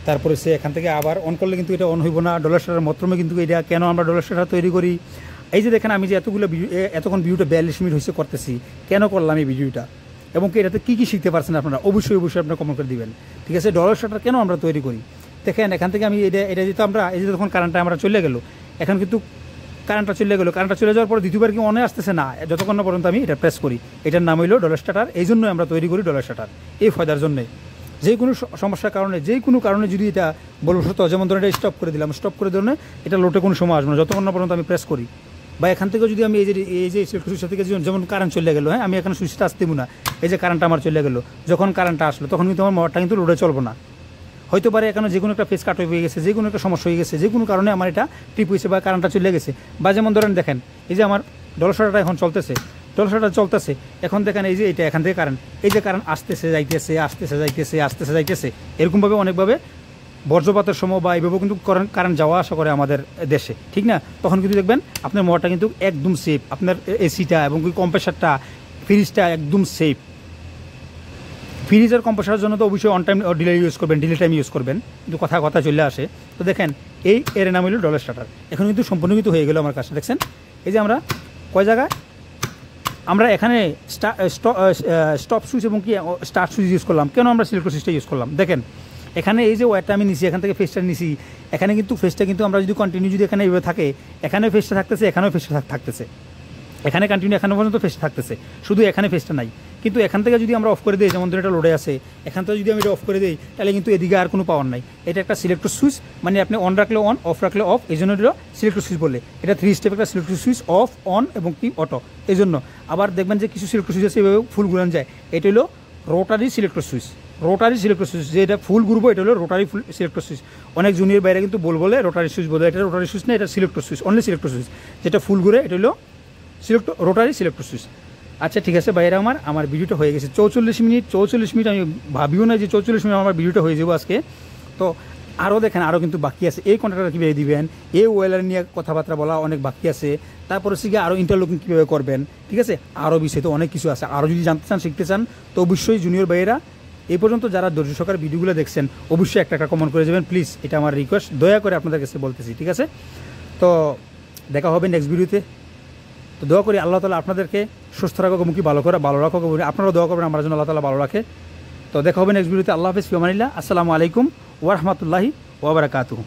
[SPEAKER 1] তারপরে সে এখান থেকে আবার অন করলে কিন্তু এটা অন হইব না। ডলার স্টারের মাধ্যমে কিন্তু এটা কেন আমরা ডলার স্টার তৈরি করি, এই যে দেখেন আমি যে এতক্ষণ ভিডিওটা 42 মিনিট হয়েছে করতেছি, কেন করলাম এই ভিডিওটা, এবং কি এটাতে কী শিখতে পারছেন আপনারা অবশ্যই আপনারা কমেন্ট করে দিবেন। ঠিক আছে, ডলার স্টারটা কেন আমরা তৈরি করি দেখেন, এখান থেকে আমি এটা যেহেতু আমরা এই যে তখন কারেন্টটা আমরা চলে গেল, এখন কিন্তু কারেন্টটা চলে যাওয়ার পরে দ্বিতীয়বার কি অনে আসতেছে না, যতক্ষণ না পর্যন্ত আমি এটা প্রেস করি। এটার নাম হইল ডলার স্টার্টার। এই জন্যই আমরা তৈরি করি ডলার স্টার্টার, এই ফায়দার জন্যে। যে কোনো সমস্যার কারণে, যে কোনো কারণে যদি এটা বলবশত, যেমন ধরুন এটা স্টপ করে দিলাম, স্টপ করে ধরুন এটা লোটে কোনো সময় আসবে না যতক্ষণ না পর্যন্ত আমি প্রেস করি। বা এখান থেকে যদি আমি এই যে সুইচটা থেকে যেমন কারেন্ট চলে গেলো, হ্যাঁ আমি এখানে সুইচটা আসতে দিব না, এই যে কারেন্টটা আমার চলে গেলো, যখন কারেন্টটা আসলো তখন কিন্তু আমার মোটরটা কিন্তু লোডে চলবো না। হয়তো পারে এখানে যে কোনো একটা ফেস কাট হয়ে গেছে, যে কোনো একটা সমস্যা হয়ে গেছে, যে কোনো কারণে আমার এটা ট্রিপ হয়েছে বা কারেন্টটা চলে গেছে। বা যেমন ধরেন দেখেন এই যে আমার ডলার স্টারটা এখন চলতেছে, এখন দেখেন এই যে এটা এখান থেকে কারেন্ট, এই যে কারেন্ট আসতেছে যাইতেছে এরকমভাবে অনেকভাবে বজ্রপাতের সময় বা এইভাবে কিন্তু কারেন্ট যাওয়া আসা করে আমাদের দেশে, ঠিক না? তখন কিন্তু দেখবেন আপনার মোটরটা কিন্তু একদম সেফ, আপনার এসিটা এবং কম্প্রেসারটা, ফ্রিজটা একদম সেফ। ফ্রিজ আর কম্প্রেসারের জন্য তো অবশ্যই on time delay time use করবেন, কিন্তু কথা চলে আসে। তো দেখেন এর নাম হলো ডলার স্টার্টার। এখন কিন্তু সম্পূর্ণ কিন্তু হয়ে গেল আমার কাছে। দেখছেন এই যে আমরা কয় জায়গায় আমরা এখানে স্টপ সুইচ এবং কি স্টার্ট সুইচ ইউজ করলাম, কেন আমরা সিলেক্টর সুইচটা ইউজ করলাম দেখেন। এখানে এই যে ওয়্যারটা আমি নিছি, এখান থেকে ফেসটা নিছি, এখানে কিন্তু ফেসটা কিন্তু আমরা যদি কন্টিনিউ যদি এখানে এইভাবে থাকে, এখানেও ফেসটা থাকতেছে, এখানেও ফেসটা থাকতেছে, এখানে কন্টিনিউ এখানে পর্যন্ত ফেসটা থাকতেছে, শুধু এখানে ফেসটা নাই। কিন্তু এখান থেকে যদি আমরা অফ করে দিই, যেমন ধরুন এটা লোডে আছে, এখান থেকে যদি আমি এটা অফ করে দিই, তাহলে কিন্তু এদিকে আর কোনো পাওয়ার নাই। এটা একটা সিলেক্টর সুইচ, মানে আপনি অন রাখলে অন, অফ রাখলে অফ, এই জন্য এটা সিলেক্টর সুইচ বলে। এটা 3 স্টেপ একটা সিলেক্টর সুইচ, অফ, অন এবং কি অটো। এই জন্য আবার দেখবেন যে কিছু সিলেক্টর সুইচ আছে এভাবে ফুল ঘুরান যায়, এটা হলো রোটারি সিলেক্টর সুইচ। যে এটা ফুল ঘুরবো, এটা হলো রোটারি সিলেক্টর সুইচ। অনেক জুনিয়র বাইরে কিন্তু বলে রোটারি সুইচ বলে, এটা রোটারি সুইচ না, এটা selector switch, only selector switch. যেটা ফুল ঘুরে এটা হলো রোটারি সিলেক্টর সুইচ। আচ্ছা ঠিক আছে বাইরে, আমার ভিডিওটা হয়ে গেছে 44 মিনিট। আমি ভাবিও না যে 44 মিনিট আমার ভিডিওটা হয়ে যাবো আজকে। তো আরও দেখেন, আরও কিন্তু বাকি আছে। এই কন্ট্রাক্টর কীভাবে দিবেন, এই ওয়েলার নিয়ে কথাবার্তা বলা অনেক বাকি আছে। তারপরে হচ্ছে আরও ইন্টারলকিং কীভাবে করবেন, ঠিক আছে, আরও বিষয় তো অনেক কিছু আছে। আরও যদি জানতে চান, শিখতে চান, তো অবশ্যই জুনিয়র ভাইয়েরা এই পর্যন্ত যারা ধৈর্য সহকারে ভিডিওগুলো দেখছেন, অবশ্যই একটা কমেন্ট করে যাবেন প্লিজ, এটা আমার রিকোয়েস্ট, দয়া করে আপনাদের কাছে বলতেছি, ঠিক আছে? তো দেখা হবে নেক্সট ভিডিওতে। তো দোয়া করি আল্লাহ তাআলা আপনাদেরকে সুস্থ রাখুক, মুখী ভালো রাখুক, আপনারাও দোয়া করবেন আমার জন্য আল্লাহ তাআলা ভালো রাখে। তো দেখা হবে নেক্সট ভিডিওতে। আল্লাহ হাফেজ, ফি আমানিল্লাহ। আসসালামু আলাইকুম ওয়া রাহমাতুল্লাহি ওয়া বারাকাতুহু।